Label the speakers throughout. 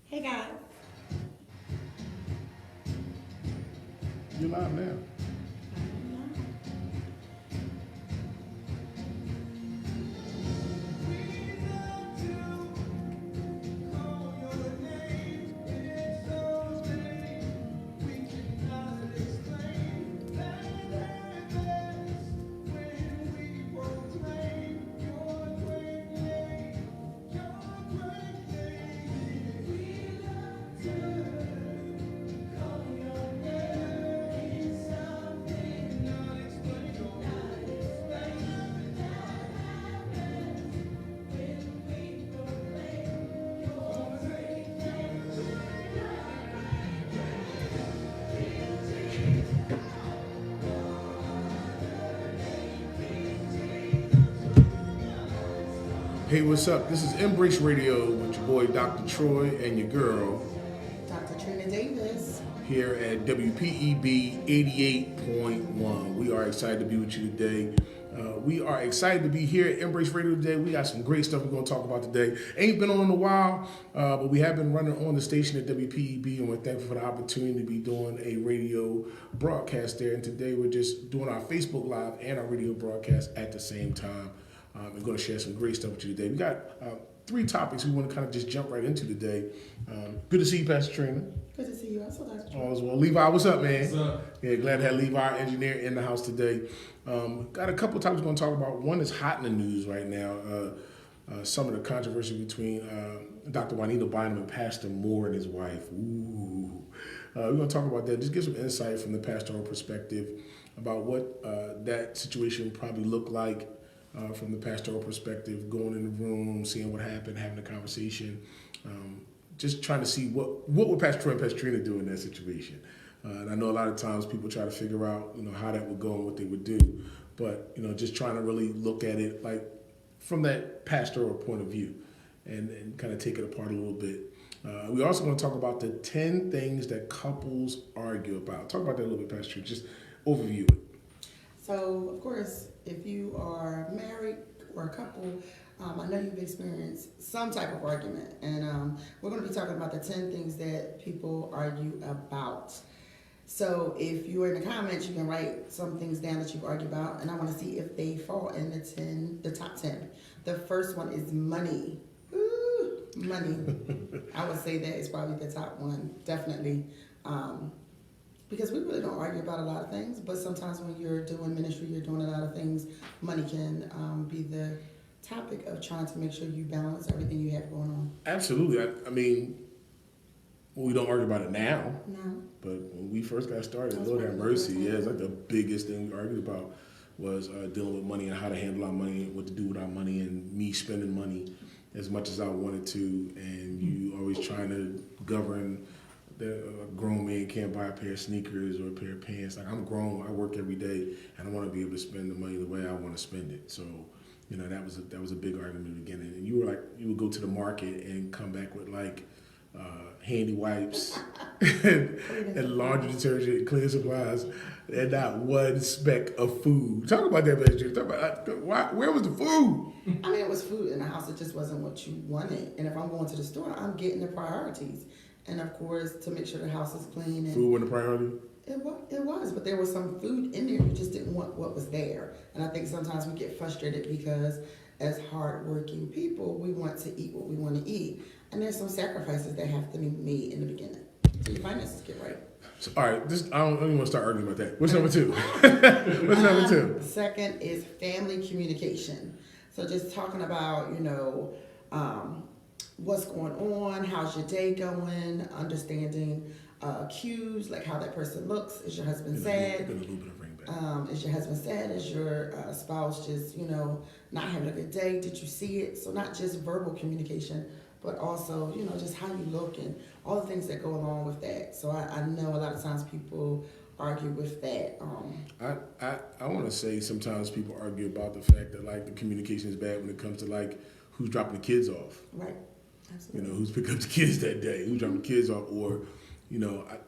Speaker 1: Hey guys.
Speaker 2: You're live now. Hey, what's up? This is Embrace Radio with your boy Dr. Troy and your girl
Speaker 1: Dr. Trina Davis.
Speaker 2: here at WPEB 88.1. We are excited to be with you today. We are excited to be here at Embrace Radio today. We got some great stuff we're going to talk about today. Ain't been on in a while, but we have been running on the station at WPEB, and we're thankful for the opportunity to be doing a radio broadcast there. And today we're just doing our Facebook Live and our radio broadcast at the same time. We're going to share some great stuff with you today. We got three topics we want to kind of just jump right into today. Good to see you, Pastor Trina.
Speaker 1: Good to see you also, Dr. Trina.
Speaker 2: All is well. Levi, what's up, man?
Speaker 3: What's up?
Speaker 2: Yeah, glad to have Levi, our engineer, in the house today. Got a couple of topics we're going to talk about. One is hot in the news right now. Some of the controversy between Dr. Juanita Bynum and Pastor Moore and his wife. Ooh. We're going to talk about that. Just get some insight from the pastoral perspective about what that situation probably looked like from the pastoral perspective, going in the room, seeing what happened, having a conversation, just trying to see what would Pastor Troy and Pastor Trina do in that situation. And I know a lot of times people try to figure out, how that would go and what they would do. But, just trying to really look at it like from that pastoral point of view and kind of take it apart a little bit. We're also going to talk about the 10 things that couples argue about. Talk about that a little bit, Pastor Trina. Just overview it.
Speaker 1: So, of course, if you are married or a couple, I know you've experienced some type of argument. And we're going to be talking about the 10 things that people argue about. So if you're in the comments, you can write some things down that you argue about. And I want to see if they fall in the top 10. The first one is money. Ooh, money. I would say that is probably the top one, definitely. Because we really don't argue about a lot of things, but sometimes when you're doing ministry, you're doing a lot of things, money can be the topic of trying to make sure you balance everything you have going on.
Speaker 2: Absolutely. I mean, we don't argue about it now,
Speaker 1: No.
Speaker 2: but when we first got started,
Speaker 1: That's
Speaker 2: Lord
Speaker 1: right.
Speaker 2: have mercy, yeah, it's like the biggest thing we argued about was dealing with money and how to handle our money, what to do with our money, and me spending money as much as I wanted to, and you always trying to govern. A grown man can't buy a pair of sneakers or a pair of pants. Like, I'm grown, I work every day, and I want to be able to spend the money the way I want to spend it. So, that was a big argument in the beginning. And you would go to the market and come back with like handy wipes and laundry detergent and cleaning supplies, and not one speck of food. Talk about that, man. Talk about where was the food?
Speaker 1: I mean, it was food in the house. It just wasn't what you wanted. And if I'm going to the store, I'm getting the priorities. And of course, to make sure the house is clean. And
Speaker 2: Food wasn't a priority?
Speaker 1: It was, but there was some food in there. You just didn't want what was there. And I think sometimes we get frustrated because as hardworking people, we want to eat what we want to eat. And there's some sacrifices that have to be made in the beginning. So your finances get right.
Speaker 2: So, all right, I don't even want to start arguing about that. What's number two? What's number two?
Speaker 1: Second is family communication. So just talking about, what's going on, how's your day going, understanding cues, like how that person looks. Is your husband sad?
Speaker 2: Been a little bit of ring back.
Speaker 1: Is your husband sad? Is your spouse just, not having a good day? Did you see it? So not just verbal communication, but also, just how you look and all the things that go along with that. So I know a lot of times people argue with that.
Speaker 2: I want to say sometimes people argue about the fact that like the communication is bad when it comes to like who's dropping the kids off.
Speaker 1: Right. Absolutely.
Speaker 2: Who's picking up the kids that day, who's dropping the kids off, or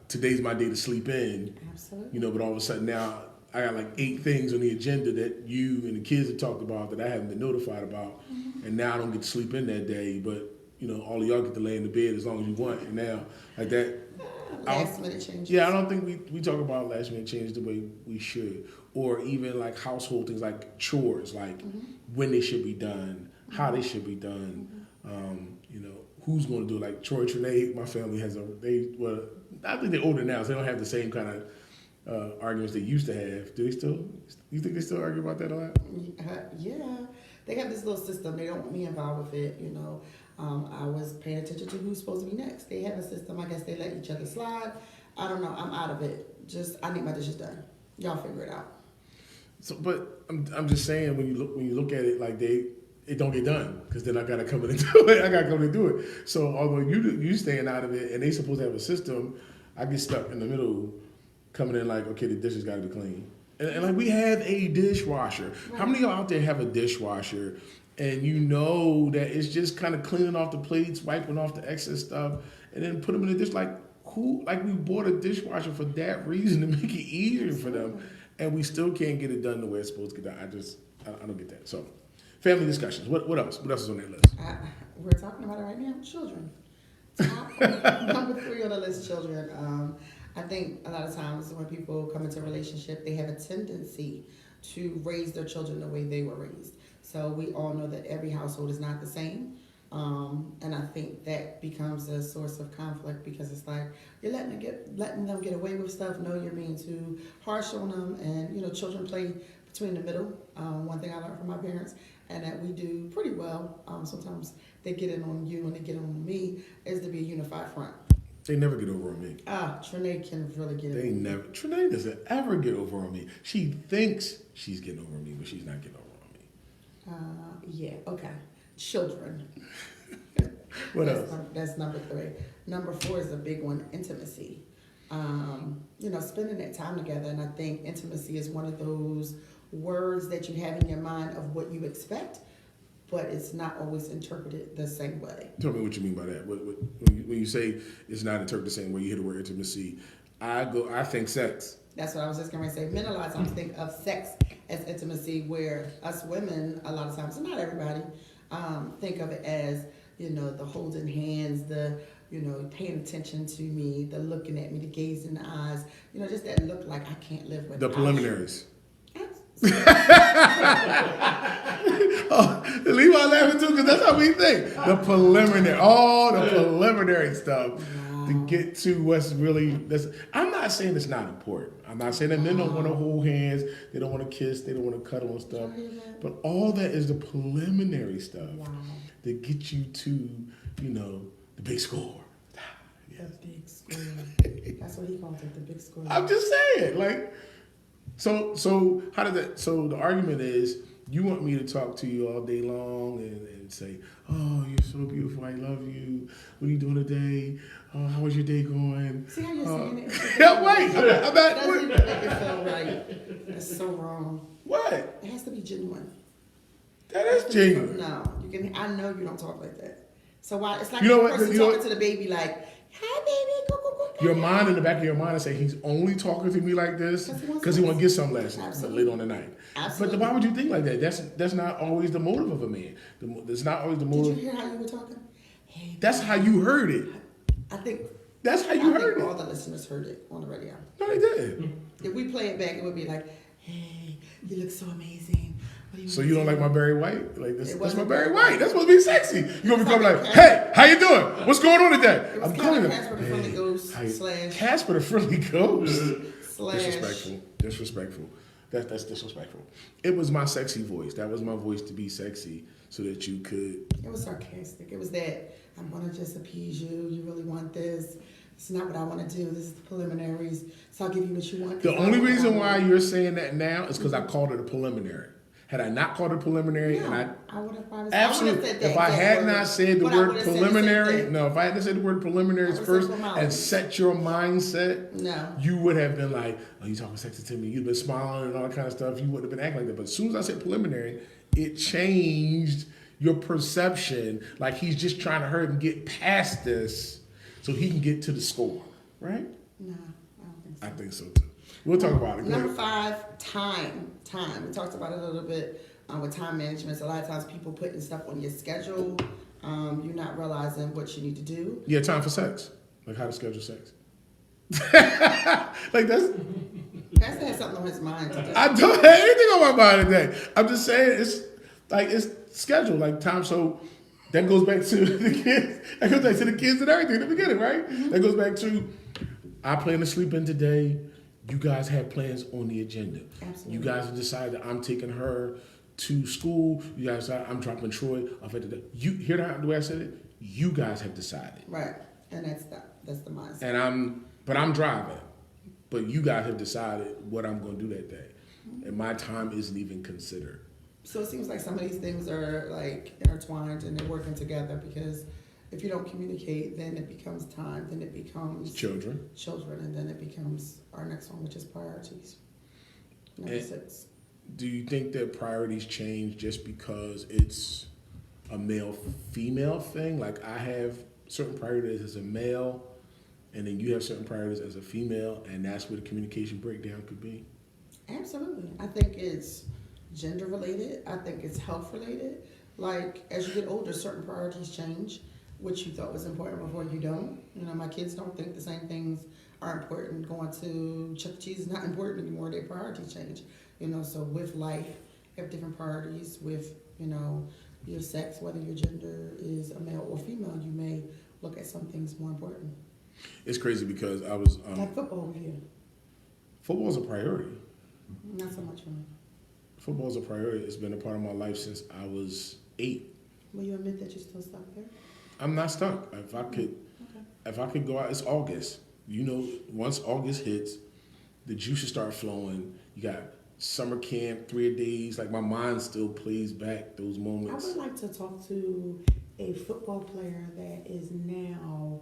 Speaker 2: today's my day to sleep in.
Speaker 1: Absolutely.
Speaker 2: But all of a sudden now I got like 8 things on the agenda that you and the kids have talked about that I haven't been notified about, and now I don't get to sleep in that day. But all of y'all get to lay in the bed as long as you want. And now, like that.
Speaker 1: Last minute changes.
Speaker 2: Yeah, I don't think we talk about last minute changes the way we should. Or even like household things like chores, like when they should be done, how they should be done, who's going to do it. Like Troy Trinae, my family has I think they're older now, so they don't have the same kind of arguments they used to have. Do they still? You think they still argue about that a lot?
Speaker 1: Yeah. They have this little system. They don't want me involved with it, I was paying attention to who's supposed to be next. They have a system. I guess they let each other slide. I don't know. I'm out of it. I need my dishes done. Y'all figure it out.
Speaker 2: So, but I'm just saying when you look at it, like it don't get done because then I gotta come in and do it. I gotta come in and do it. So although you staying out of it and they supposed to have a system, I get stuck in the middle, coming in like, okay, the dishes gotta be clean. And like we have a dishwasher. Right. How many of y'all out there have a dishwasher? And you know that it's just kind of cleaning off the plates, wiping off the excess stuff, and then put them in the dish. Like we bought a dishwasher for that reason, to make it easier for them, and we still can't get it done the way it's supposed to get done. I don't get that. So, family discussions. What else? What else is on that list?
Speaker 1: We're talking about it right now. Children. Number 3 on the list, children. I think a lot of times when people come into a relationship, they have a tendency to raise their children the way they were raised. So we all know that every household is not the same. And I think that becomes a source of conflict because it's like you're letting them get away with stuff. No, you're being too harsh on them. And, children play between the middle. One thing I learned from my parents, and that we do pretty well. Sometimes they get in on you and they get in on me, is to be a unified front.
Speaker 2: They never get over on me.
Speaker 1: Trinae can really get over on me.
Speaker 2: Trinae doesn't ever get over on me. She thinks she's getting over on me, but she's not getting over on me.
Speaker 1: Yeah, okay. Children.
Speaker 2: What else?
Speaker 1: That's number 3. Number 4 is a big one, intimacy. Spending that time together, and I think intimacy is one of those words that you have in your mind of what you expect, but it's not always interpreted the same way. Tell
Speaker 2: me what you mean by that. When you say it's not interpreted the same way, you hear the word intimacy, I think sex.
Speaker 1: That's what I was just going to say. Men a lot of times think of sex as intimacy, where us women, a lot of times, and not everybody, think of it as, the holding hands, the, paying attention to me, the looking at me, the gaze in the eyes, just that look like I can't live without
Speaker 2: the preliminaries. Levi laughing too, because that's how we think. The preliminary, all the preliminary stuff. To get to what's really, I'm not saying it's not important. I'm not saying that men don't want to hold hands, they don't want to kiss, they don't want to cuddle and stuff. But all that is the preliminary stuff that get you to, the big score.
Speaker 1: Yes. The big score. That's what he calls it, the big score.
Speaker 2: I'm just saying, so how did that? So the argument is, you want me to talk to you all day long and say, oh, you're so beautiful, I love you. What are you doing today? How was your day going?
Speaker 1: See how you're saying it?
Speaker 2: Yeah, wait.
Speaker 1: It doesn't even make it feel right. That's so wrong.
Speaker 2: What?
Speaker 1: It has to be genuine.
Speaker 2: That is genuine.
Speaker 1: No, I know you don't talk like that. So why? It's like
Speaker 2: you know
Speaker 1: the
Speaker 2: what,
Speaker 1: person talking to the baby like, hi, baby, go, go, go.
Speaker 2: Your mind in the back of your mind is saying he's only talking to me like this because he want to get some lessons later on the night.
Speaker 1: Absolutely.
Speaker 2: But why would you think like that? That's not always the motive of a man. That's not always the motive.
Speaker 1: Did you hear how you were talking? Hey,
Speaker 2: that's how you heard it.
Speaker 1: I think
Speaker 2: that's how you heard it.
Speaker 1: All the listeners heard it on the radio.
Speaker 2: No, they didn't.
Speaker 1: If we play it back, it would be like, hey, you look so amazing.
Speaker 2: So you don't like my Barry White? Like that's my Barry White. That's supposed to be sexy. You're gonna become like, hey, how you doing? What's going on today?
Speaker 1: I'm calling Casper the Friendly Ghost /
Speaker 2: Casper the Friendly Ghost.
Speaker 1: /
Speaker 2: Disrespectful. That's disrespectful. It was my sexy voice. That was my voice to be sexy, so that you could.
Speaker 1: It was sarcastic. It was that I'm gonna just appease you. You really want this. It's not what I want to do. This is the preliminaries. So I'll give you what you want.
Speaker 2: The only reason why you're saying that now is because I called it a preliminary. Had I not called it preliminary,
Speaker 1: no,
Speaker 2: and
Speaker 1: I would have probably
Speaker 2: absolutely. If I had not said the word preliminary, if I hadn't said the word preliminaries first and set your mindset, you would have been like, "Oh, you talking sexy to me?" You'd been smiling and all that kind of stuff. You wouldn't have been acting like that. But as soon as I said preliminary, it changed your perception. Like he's just trying to hurry and get past this, so he can get to the score, right?
Speaker 1: No, I don't think so.
Speaker 2: I think so too. We'll talk about it.
Speaker 1: Number 5, time. We talked about it a little bit with time management. So a lot of times people putting stuff on your schedule. You're not realizing what you need to do.
Speaker 2: Yeah, time for sex. Like how to schedule sex. Like that's.
Speaker 1: Pastor has something on his mind today.
Speaker 2: I don't have anything on my mind today. I'm just saying it's scheduled like time. So that goes back to the kids. That goes back to the kids and everything in the beginning, right? Mm-hmm. That goes back to I plan to sleep in today. You guys have plans on the agenda.
Speaker 1: Absolutely.
Speaker 2: You guys have decided that I'm taking her to school. You guys decide I'm dropping Troy off at the day. You hear the way I said it? You guys have decided.
Speaker 1: Right. And that's the mindset.
Speaker 2: And I'm driving. But you guys have decided what I'm going to do that day. And my time isn't even considered.
Speaker 1: So it seems like some of these things are like intertwined and they're working together, because if you don't communicate, then it becomes time, then it becomes
Speaker 2: children,
Speaker 1: and then it becomes our next one, which is priorities. Number 6.
Speaker 2: Do you think that priorities change just because it's a male-female thing? Like I have certain priorities as a male, and then you have certain priorities as a female, and that's where the communication breakdown could be?
Speaker 1: Absolutely. I think it's gender related. I think it's health related. Like as you get older, certain priorities change. What you thought was important before, you don't. You know, my kids don't think the same things are important. Going to Chuck E. Cheese is not important anymore. Their priorities change. You know, so with life, you have different priorities. With, you know, your sex, whether your gender is a male or female, you may look at some things more important.
Speaker 2: It's crazy because I was
Speaker 1: like football with you.
Speaker 2: Football is a priority.
Speaker 1: Not so much for me.
Speaker 2: Football is a priority. It's been a part of my life since I was 8.
Speaker 1: Will you admit that you're still stuck there?
Speaker 2: I'm not stuck. If I could go out, it's August. You know, once August hits, the juices start flowing. You got summer camp, 3 days. Like my mind still plays back those moments.
Speaker 1: I would like to talk to a football player that is now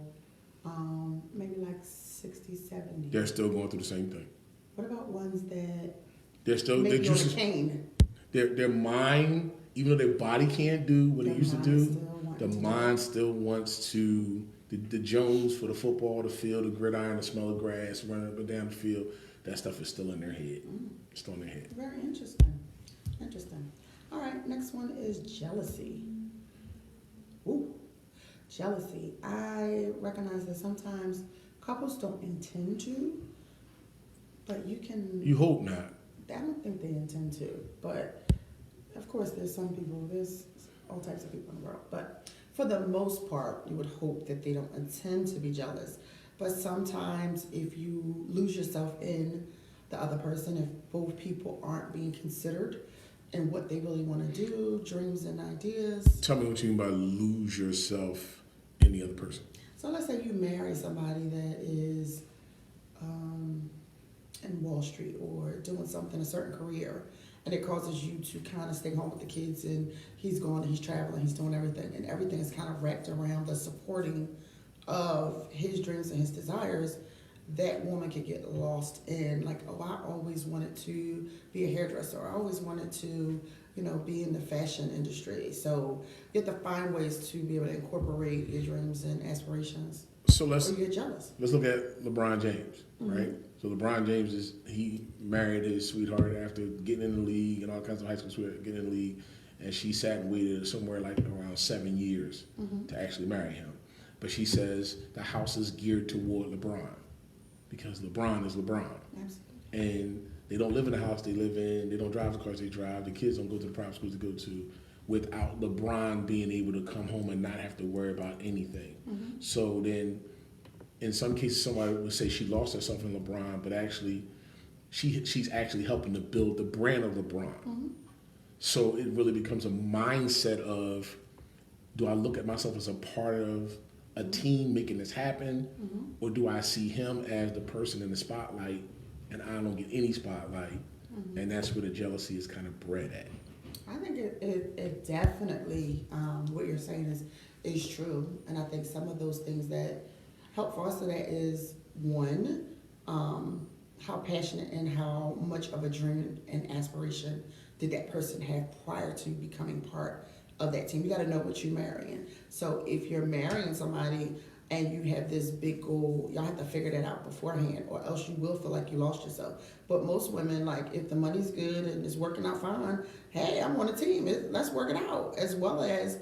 Speaker 1: maybe like 60, 70.
Speaker 2: They're still going through the same thing.
Speaker 1: What about ones that
Speaker 2: they're still
Speaker 1: maybe
Speaker 2: their juices,
Speaker 1: on a cane?
Speaker 2: Their mind, even though their body can't do what it used to do, the mind still wants to the Jones for the football, the field, the gridiron, the smell of grass, running up and down the field. That stuff is still in their head. It's still in their head.
Speaker 1: Very interesting. Interesting. All right, next one is jealousy. Ooh, jealousy. I recognize that sometimes couples don't intend to, but you can...
Speaker 2: You hope not.
Speaker 1: I don't think they intend to, but of course there's all types of people in the world, but for the most part, you would hope that they don't intend to be jealous. But sometimes if you lose yourself in the other person, if both people aren't being considered in what they really want to do, dreams and ideas.
Speaker 2: Tell me what you mean by lose yourself in the other person.
Speaker 1: So let's say you marry somebody that is in Wall Street or doing something, a certain career, and it causes you to kind of stay home with the kids, and he's gone, he's traveling, he's doing everything, and everything is kind of wrapped around the supporting of his dreams and his desires. That woman could get lost in, like, oh, I always wanted to be a hairdresser, or I always wanted to, you know, be in the fashion industry. So you have to find ways to be able to incorporate your dreams and aspirations.
Speaker 2: So
Speaker 1: or you get jealous.
Speaker 2: Let's look at LeBron James, right? So LeBron James he married his sweetheart after getting in the league and all kinds of high school sweetheart getting in the league, and she sat and waited somewhere like around 7 years to actually marry him. But she says the house is geared toward LeBron because LeBron is LeBron.
Speaker 1: Absolutely.
Speaker 2: And they don't live in the house they live in. They don't drive the cars they drive. The kids don't go to the private schools they go to without LeBron being able to come home and not have to worry about anything. So then in some cases, somebody would say she lost herself in LeBron, but actually she's actually helping to build the brand of LeBron. So it really becomes a mindset of, do I look at myself as a part of a team making this happen, or do I see him as the person in the spotlight and I don't get any spotlight? And that's where the jealousy is kind of bred at.
Speaker 1: I think it definitely, what you're saying is true. And I think some of those things that help foster that is, one, how passionate and how much of a dream and aspiration did that person have prior to becoming part of that team. You got to know what you're marrying. So if you're marrying somebody and you have this big goal, y'all have to figure that out beforehand, or else you will feel like you lost yourself. But most women, like, if the money's good and it's working out fine, hey, I'm on a team. Let's work it out. As well as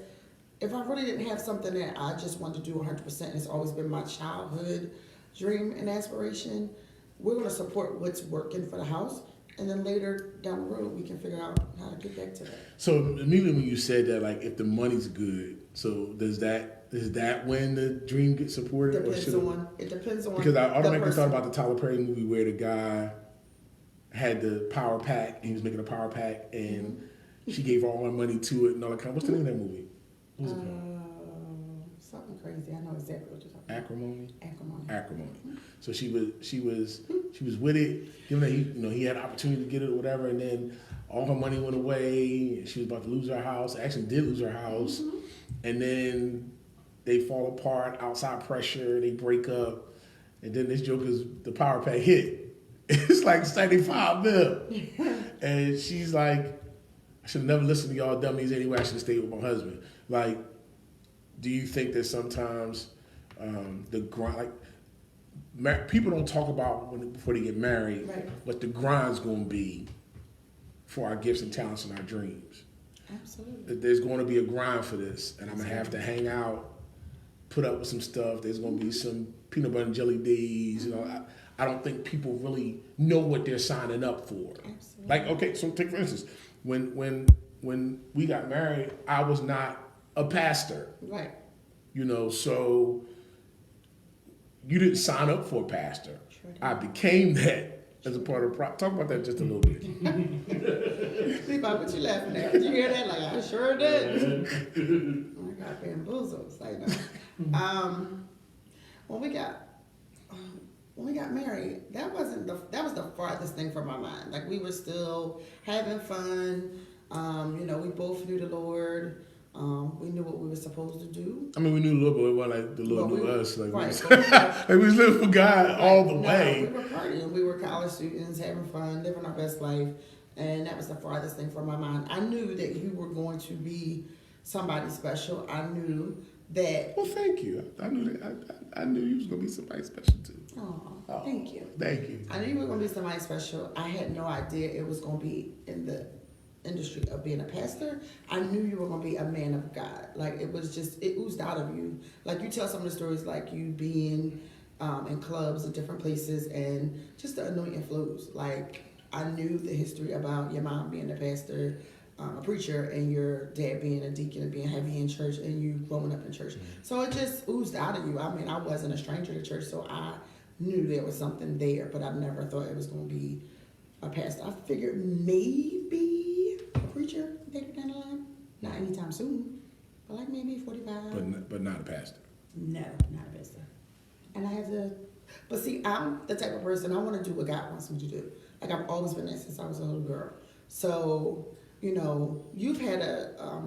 Speaker 1: if I really didn't have something that I just wanted to do 100%, it's always been my childhood dream and aspiration, we're going to support what's working for the house. And then later down the road, we can figure out how to get back to that.
Speaker 2: So immediately when you said that, like, if the money's good, so is that when the dream gets supported?
Speaker 1: It depends on
Speaker 2: because I automatically thought
Speaker 1: person.
Speaker 2: about the Tyler Perry movie where the guy had the power pack and he was making a power pack and she gave all her money to it and all that kind of. What's the name of that movie? What's it called?
Speaker 1: Something crazy. I know exactly what you're talking about.
Speaker 2: Acrimony. So she was with it, given that he had an opportunity to get it or whatever, and then all her money went away. She was about to lose her house. Actually, did lose her house, and then they fall apart. Outside pressure, they break up, and then this joker's the power pack hit. It's like 75 mil, and she's like, I should have never listened to y'all dummies anyway. I should have stayed with my husband. Like, do you think that sometimes the grind, like, people don't talk about before they get married,
Speaker 1: Right.
Speaker 2: what the grind's going to be for our gifts and talents and our dreams?
Speaker 1: Absolutely.
Speaker 2: That there's going to be a grind for this, and I'm going to have to hang out, put up with some stuff. There's going to be some peanut butter and jelly days. I don't think people really know what they're signing up for.
Speaker 1: Absolutely.
Speaker 2: Like, okay, so take for instance, when we got married, I was not a pastor.
Speaker 1: Right.
Speaker 2: So you didn't sign up for a pastor.
Speaker 1: Sure did.
Speaker 2: I became that as a part of the Talk about that just a little bit.
Speaker 1: Leave out what you laughing at. Did you hear that? Like, I sure did. I got bamboozled. Like, no. When we got married, that was the farthest thing from my mind. Like, we were still having fun. We both knew the Lord. We knew what we were supposed to do.
Speaker 2: I mean, we knew a little bit, it wasn't like the Lord
Speaker 1: But
Speaker 2: knew
Speaker 1: we-
Speaker 2: us. Like,
Speaker 1: right.
Speaker 2: we was living for God all the
Speaker 1: No,
Speaker 2: way.
Speaker 1: we were partying. We were college students, having fun, living our best life. And that was the farthest thing from my mind. I knew that you were going to be somebody special. I knew that.
Speaker 2: Well, thank you. I knew that. I knew you was gonna be somebody special too.
Speaker 1: Oh, thank you.
Speaker 2: Thank you.
Speaker 1: I knew you were going to be somebody special. I had no idea it was going to be in the industry of being a pastor. I knew you were going to be a man of God. Like, it oozed out of you. Like, you tell some of the stories, like you being in clubs and different places, and just the anointing flows. Like, I knew the history about your mom being a pastor, a preacher, and your dad being a deacon and being heavy in church, and you growing up in church. So it just oozed out of you. I mean, I wasn't a stranger to church, so I knew there was something there, but I never thought it was going to be a pastor. I figured maybe a preacher later down the line. Not anytime soon, but like maybe 45.
Speaker 2: But not a pastor.
Speaker 1: No, not a pastor. And I have to, but see, I'm the type of person, I want to do what God wants me to do. Like, I've always been that since I was a little girl. So, you've had a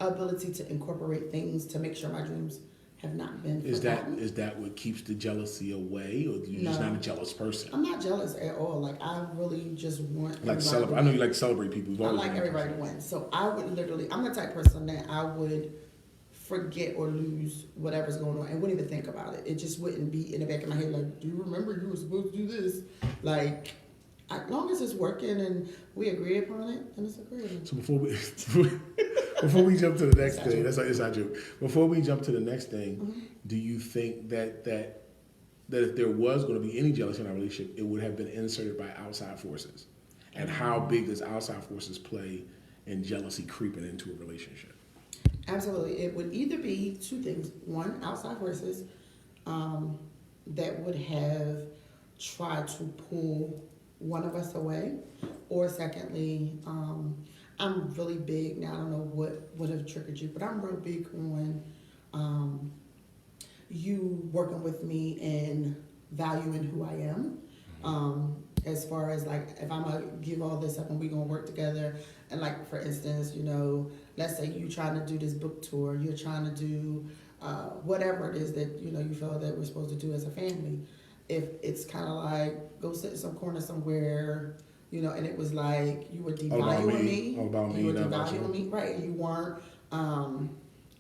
Speaker 1: ability to incorporate things to make sure my dreams have not been forgotten.
Speaker 2: Is that what keeps the jealousy away, or you're just not a jealous person?
Speaker 1: I'm not jealous at all. Like, I really just want
Speaker 2: Like celebrate. I know you like to celebrate people.
Speaker 1: I like everybody to win. So I would I'm the type of person that I would forget or lose whatever's going on and wouldn't even think about it. It just wouldn't be in the back of my head like, do you remember you were supposed to do this? Like, as long as it's working and we agree upon it, then it's agreed.
Speaker 2: So before we jump to the next thing, that's inside joke. Before we jump to the next thing, do you think that if there was going to be any jealousy in our relationship, it would have been inserted by outside forces? And how big does outside forces play in jealousy creeping into a relationship?
Speaker 1: Absolutely. It would either be two things. One, outside forces that would have tried to pull one of us away. Or secondly, I'm really big, now I don't know what would have triggered you, but I'm real big on you working with me and valuing who I am. As far as like, if I'm gonna give all this up and we're gonna work together, and like for instance, let's say you trying to do this book tour, you're trying to do whatever it is that you feel that we're supposed to do as a family. If it's kind of like go sit in some corner somewhere, and it was like you were devaluing me,
Speaker 2: all about me,
Speaker 1: you were
Speaker 2: not about
Speaker 1: devaluing
Speaker 2: you.
Speaker 1: me, right? You weren't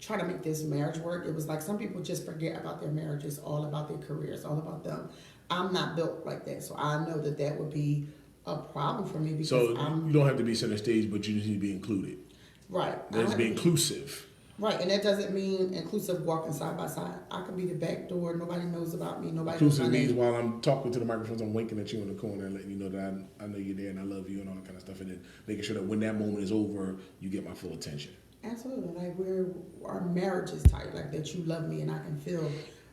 Speaker 1: trying to make this marriage work. It was like some people just forget about their marriages, all about their careers, all about them. I'm not built like that, so I know that would be a problem for me because
Speaker 2: So you don't have to be center stage, but you just need to be included.
Speaker 1: right.
Speaker 2: There's be inclusive.
Speaker 1: Right, and that doesn't mean inclusive walking side by side. I could be the back door. Nobody knows about me. Nobody knows my
Speaker 2: Inclusive means
Speaker 1: name.
Speaker 2: while I'm talking to the microphones, I'm winking at you in the corner and letting you know that I know you're there and I love you and all that kind of stuff. And then making sure that when that moment is over, you get my full attention.
Speaker 1: Absolutely, like our marriage is tight, like that you love me and I can feel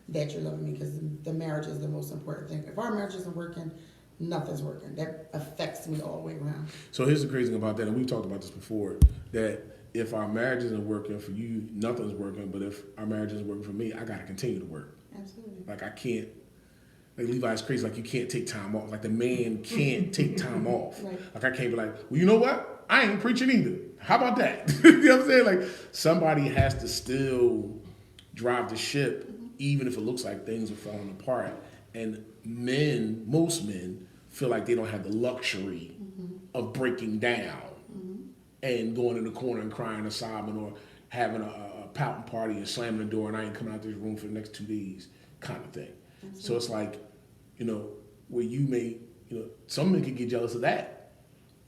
Speaker 1: that you're loving me because the marriage is the most important thing. If our marriage isn't working, nothing's working. That affects me all the way around.
Speaker 2: So here's the crazy thing about that, and we've talked about this before, that if our marriage isn't working for you, nothing's working. But if our marriage isn't working for me, I got to continue to work.
Speaker 1: Absolutely.
Speaker 2: Like I can't, like Levi's crazy, like you can't take time off. Like the man can't take time off.
Speaker 1: Right.
Speaker 2: Like I can't be like, well, you know what? I ain't preaching either. How about that? You know what I'm saying? Like somebody has to still drive the ship, even if it looks like things are falling apart. And men, most men, feel like they don't have the luxury of breaking down and going in the corner and crying and sobbing or having a pouting party and slamming the door and I ain't coming out this room for the next 2 days kind of thing.
Speaker 1: Absolutely.
Speaker 2: So it's like, where you may, some men can get jealous of that.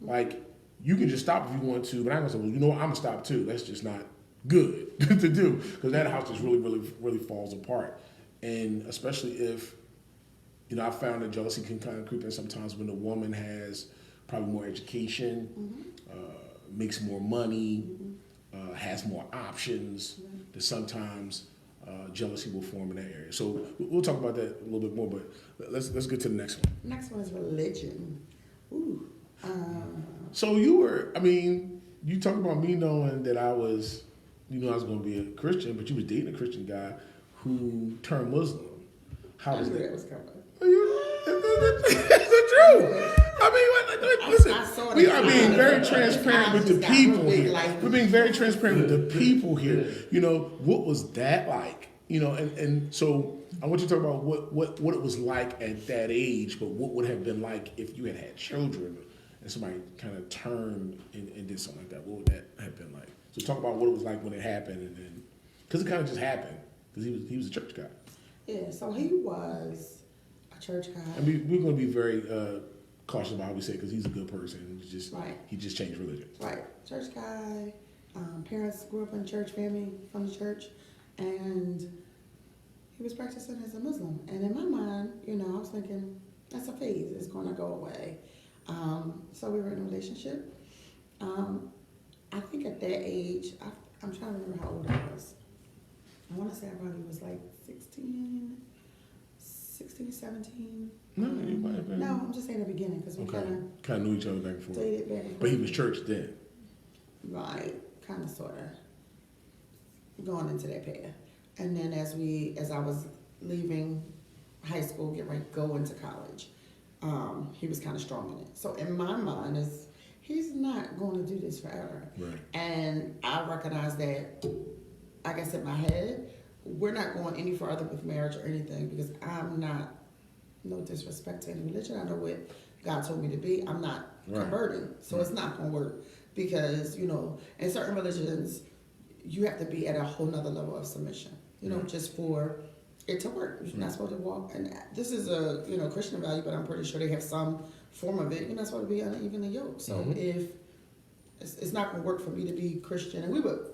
Speaker 2: Like, you can just stop if you want to, but I'm going to say, well, you know what, I'm going to stop too. That's just not good to do because that house just really, really, really falls apart. And especially if, I found that jealousy can kind of creep in sometimes when the woman has probably more education, makes more money, has more options, that sometimes jealousy will form in that area. So we'll talk about that a little bit more, but let's get to the next one.
Speaker 1: Next one is religion. Ooh.
Speaker 2: So you talk about me knowing that I was going to be a Christian, but you was dating a Christian guy who turned Muslim. How was
Speaker 1: That
Speaker 2: that?
Speaker 1: was coming.
Speaker 2: That's the truth. Listen, we are being very transparent with the people here. We're being very transparent with the people here. What was that like? And so I want you to talk about what it was like at that age, but what would have been like if you had children and somebody kind of turned and did something like that. What would that have been like? So talk about what it was like when it happened, and then because it kind of just happened because he was a church guy.
Speaker 1: Yeah, so he was a church guy.
Speaker 2: I mean, we're going to be very cautious about how we say it because he's a good person.
Speaker 1: Right.
Speaker 2: He just changed religion.
Speaker 1: Right, church guy. Parents grew up in church, family from the church, and he was practicing as a Muslim. And in my mind, I was thinking that's a phase; it's going to go away. So we were in a relationship. I think at that age, I'm trying to remember how old I was. I want to say I probably was like 16, 17.
Speaker 2: No, you might have been.
Speaker 1: No, I'm just saying the beginning because we kind
Speaker 2: of knew each other back and
Speaker 1: of
Speaker 2: forth.
Speaker 1: dated back and forth.
Speaker 2: But he was church then.
Speaker 1: Right, kind of, sort of going into that path. And then as I was leaving high school, getting ready to go into college, he was kind of strong in it. So in my mind, he's not going to do this forever.
Speaker 2: Right.
Speaker 1: And I recognize that, I guess in my head, we're not going any further with marriage or anything because I'm not, no disrespect to any religion. I know what God told me to be. I'm not converting. So it's not going to work because, in certain religions, you have to be at a whole nother level of submission, just for it to work. You're not supposed to walk. And this is a, Christian value, but I'm pretty sure they have some form of it. You're not supposed to be uneven in yoke. So if it's not going to work for me to be Christian, and we would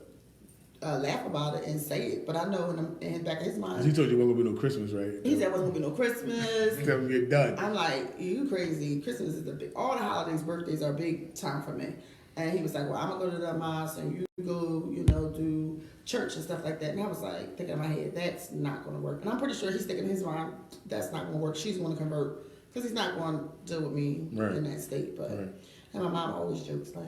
Speaker 1: laugh about it and say it, but I know in the back of his mind.
Speaker 2: He told you there wasn't going to be no Christmas, right?
Speaker 1: He said, wasn't going to be no Christmas.
Speaker 2: That would get done.
Speaker 1: I'm like, you crazy. Christmas is all the holidays, birthdays are a big time for me. And he was like, well, I'm going to go to the mosque and you go, do church and stuff like that. And I was like, thinking in my head, that's not going to work. And I'm pretty sure he's thinking in his mind, that's not going to work. She's going to convert because he's not going to deal with me in that state. But and my mom always jokes like,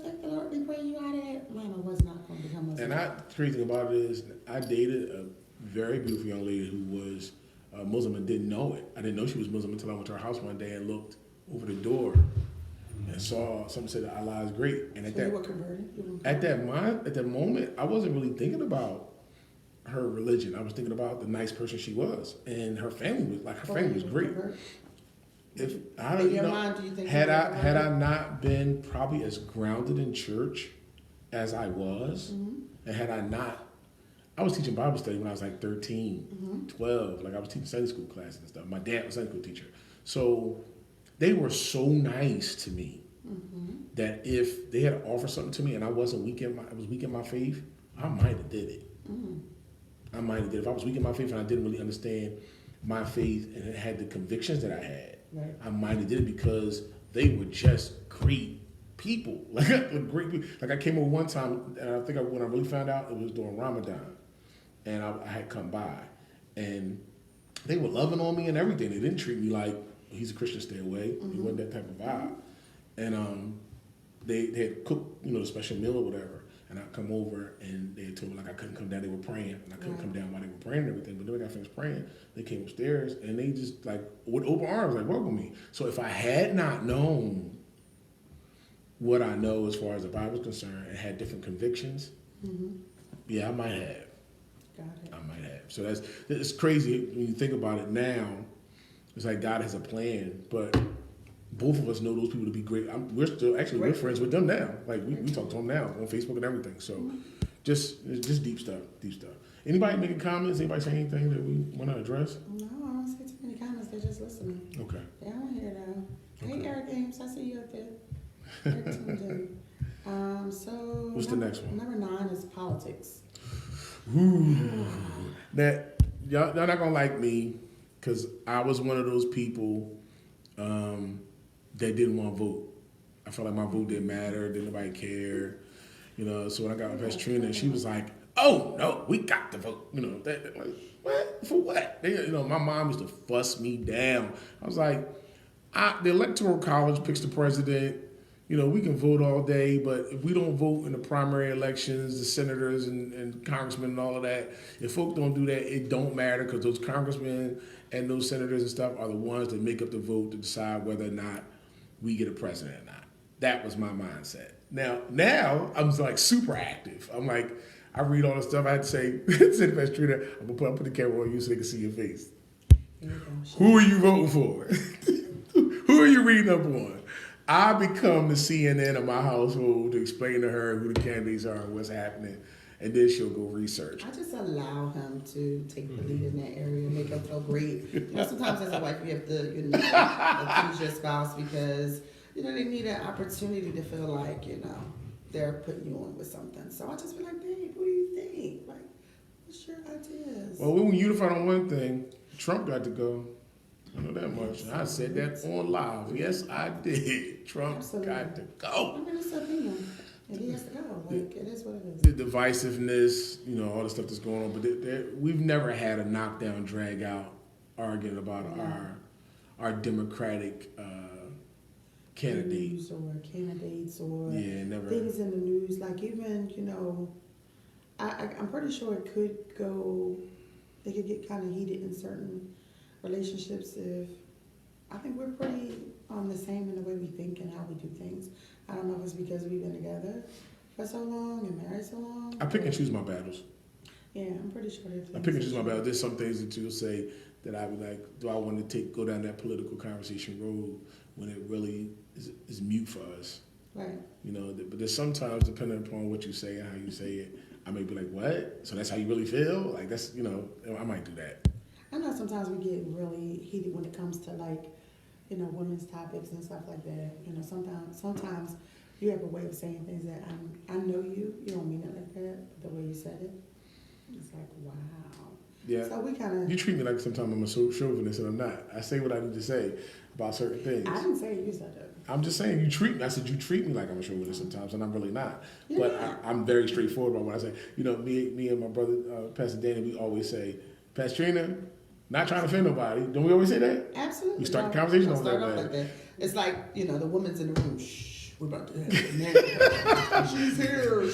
Speaker 1: thank the Lord we pray you out of that. Mama was not going to become Muslim.
Speaker 2: And the crazy thing about it is I dated a very beautiful young lady who was Muslim and didn't know it. I didn't know she was Muslim until I went to her house one day and looked over the door and saw something said that Allah is great. And
Speaker 1: so you were converted?
Speaker 2: At that moment, I wasn't really thinking about her religion. I was thinking about the nice person she was, and her family was great. If I don't know,
Speaker 1: mind, do you think
Speaker 2: had I not been probably as grounded in church as I was, and had I not, I was teaching Bible study when I was like 13, 12. Like I was teaching Sunday school classes and stuff. My dad was a Sunday school teacher, so they were so nice to me that if they had offered something to me and I was weak in my faith, I might have did it. I might have did it. If I was weak in my faith and I didn't really understand my faith and it had the convictions that I had,
Speaker 1: Right.
Speaker 2: I might have did it because they were just great people. Like great people. Like I came over one time, and I think when I really found out, it was during Ramadan, and I had come by, and they were loving on me and everything. They didn't treat me like he's a Christian, stay away. He wasn't that type of vibe. And they had cooked, the special meal or whatever. And I come over and they told me like I couldn't come down. They were praying and I couldn't come down while they were praying and everything. But then when I finished praying, they came upstairs and they just like with open arms like welcome me. So if I had not known what I know as far as the Bible is concerned and had different convictions, yeah, I might have.
Speaker 1: Got it.
Speaker 2: I might have. So it's crazy when you think about it now. It's like God has a plan, but both of us know those people to be great. We're friends with them now. Like we talk to them now on Facebook and everything. So just deep stuff. Anybody making comments? Anybody say anything that we want to address?
Speaker 1: No, I don't see too many comments. They're just listening.
Speaker 2: Okay.
Speaker 1: Yeah, I'm here now. Hey,
Speaker 2: Okay.
Speaker 1: Eric Ames, I see you up there. Eric tuned in. So
Speaker 2: What's the next one?
Speaker 1: Number 9 is politics.
Speaker 2: Ooh. That y'all not gonna like me because I was one of those people that didn't want to vote. I felt like my vote didn't matter, didn't nobody care. So when I got with Pastor Trina, she was like, "Oh no, we got to vote." Like, what? For what? My mom used to fuss me down. I was like, the Electoral College picks the president. We can vote all day, but if we don't vote in the primary elections, the senators and congressmen and all of that, if folk don't do that, it don't matter because those congressmen and those senators and stuff are the ones that make up the vote to decide whether or not we get a president or not. That was my mindset. Now I'm like super active. I'm like, I read all the stuff. I had to say to Pastor Trina, I'm gonna put the camera on you so they can see your face. Who are you voting for? Who are you reading up on? I become the CNN of my household to explain to her who the candidates are and what's happening, and then she'll go research.
Speaker 1: I just allow him to take the lead in that area and make him feel great. Sometimes as a wife, you have to, accuse your spouse because, they need an opportunity to feel like, they're putting you on with something. So I just be like, babe, what do you think? Like, what's your ideas?
Speaker 2: Well, we were unified on one thing. Trump got to go. I know that much. I said that on live. Yes, I did. Trump got to go.
Speaker 1: I mean, it's an opinion. And he has to go. Like, it is what it is.
Speaker 2: The divisiveness, all the stuff that's going on. But we've never had a knockdown, drag out argument about our Democratic
Speaker 1: News or candidates or
Speaker 2: never.
Speaker 1: things in the news. Like even, I'm pretty sure it could get kind of heated in certain relationships if I think we're pretty the same in the way we think and how we do things. I don't know if it's because we've been together for so long and married so long.
Speaker 2: I pick and choose my battles.
Speaker 1: Yeah, I'm pretty sure
Speaker 2: I pick and choose my battles. There's some things that you'll say that I would like, do I want to go down that political conversation road when it really is mute for us?
Speaker 1: Right.
Speaker 2: But there's sometimes, depending upon what you say and how you say it, I may be like, what? So that's how you really feel? Like that's, I might do that.
Speaker 1: I know sometimes we get really heated when it comes to like, women's topics and stuff like that. Sometimes you have a way of saying things that I know you don't mean it like that, but the way you said it, it's like, wow.
Speaker 2: Yeah.
Speaker 1: So we kind of.
Speaker 2: You treat me like sometimes I'm a chauvinist and I'm not. I say what I need to say about certain things.
Speaker 1: I didn't say you said that.
Speaker 2: I'm just saying you treat me. I said you treat me like I'm a chauvinist sometimes, and I'm really not. Yeah. But I'm very straightforward about what I say. Me and my brother, Pastor Danny, we always say, Pastor Trina, not trying to offend nobody. Don't we always say that?
Speaker 1: Absolutely.
Speaker 2: We start the conversation on that.
Speaker 1: Like that. It's like, the woman's in the room. Shh, we're about to have a man. She's here.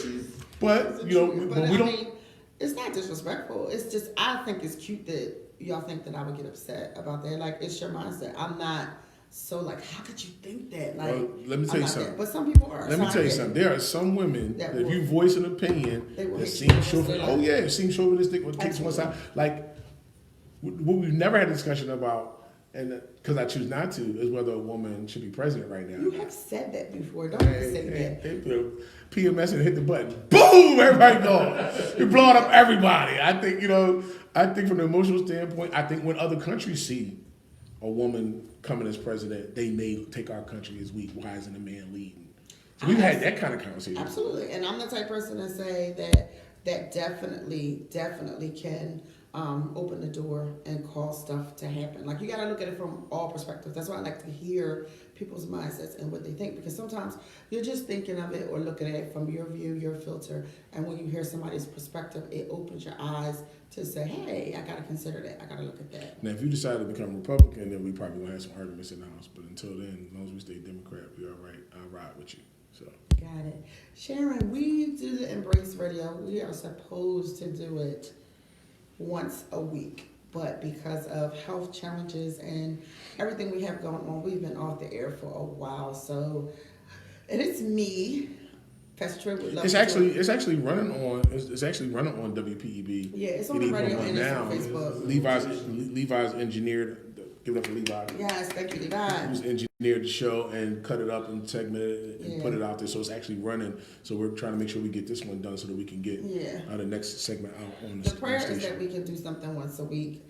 Speaker 2: But we don't.
Speaker 1: It's not disrespectful. It's just, I think it's cute that y'all think that I would get upset about that. Like, it's your mindset. I'm not so like, how could you think that? Like,
Speaker 2: well, let me tell you something.
Speaker 1: But some people are.
Speaker 2: Let me tell you something. There are some women that if you voice an opinion that seems chauvinistic. Oh yeah, it seems chauvinistic or kicks one side. Like, what we've never had a discussion about, and because I choose not to, is whether a woman should be president right now.
Speaker 1: You have said that before. Don't say that.
Speaker 2: PMS and hit the button. Boom! Everybody gone. You're blowing up everybody. I think, from an emotional standpoint, I think when other countries see a woman coming as president, they may take our country as weak. Why isn't a man leading? So we've had that kind of conversation.
Speaker 1: Absolutely. And I'm the type of person to say that that definitely can open the door and cause stuff to happen. Like, you got to look at it from all perspectives. That's why I like to hear people's mindsets and what they think, because sometimes you're just thinking of it or looking at it from your view, your filter, and when you hear somebody's perspective, it opens your eyes to say, hey, I got to consider that. I got to look at that.
Speaker 2: Now, if you decide to become Republican, then we probably gonna have some arguments in the House. But until then, as long as we stay Democrat, we all right. I'll ride with you. So.
Speaker 1: Got it. Sharon, we do the Embrace Radio. We are supposed to do it once a week, but because of health challenges and everything we have going on, we've been off the air for a while. So, and it's me, Pastor Troy would love
Speaker 2: It's
Speaker 1: to
Speaker 2: actually
Speaker 1: do it.
Speaker 2: running on WPEB.
Speaker 1: Yeah, it's on the radio and it's on Facebook.
Speaker 2: Levi's engineered. Give it up for Levi.
Speaker 1: Yes, thank you, Levi.
Speaker 2: Who's engineered the show and cut it up and segmented it and
Speaker 1: Yeah.
Speaker 2: put it out there, so it's actually running. So we're trying to make sure we get this one done so that we can get the next segment out on the
Speaker 1: The prayer
Speaker 2: station.
Speaker 1: is that we can do something once a week,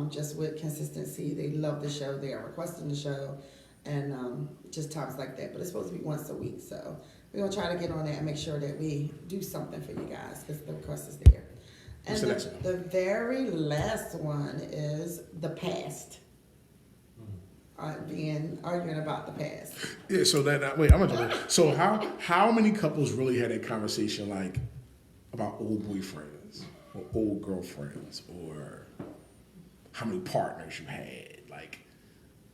Speaker 1: just with consistency. They love the show. They are requesting the show, and just times like that. But it's supposed to be once a week, so we're gonna try to get on that and make sure that we do something for you guys because the request is there. And
Speaker 2: What's the next one?
Speaker 1: the very last one is the past. Arguing about the past.
Speaker 2: Yeah. So wait, I'm gonna. So how many couples really had that conversation like about old boyfriends or old girlfriends or how many partners you had? Like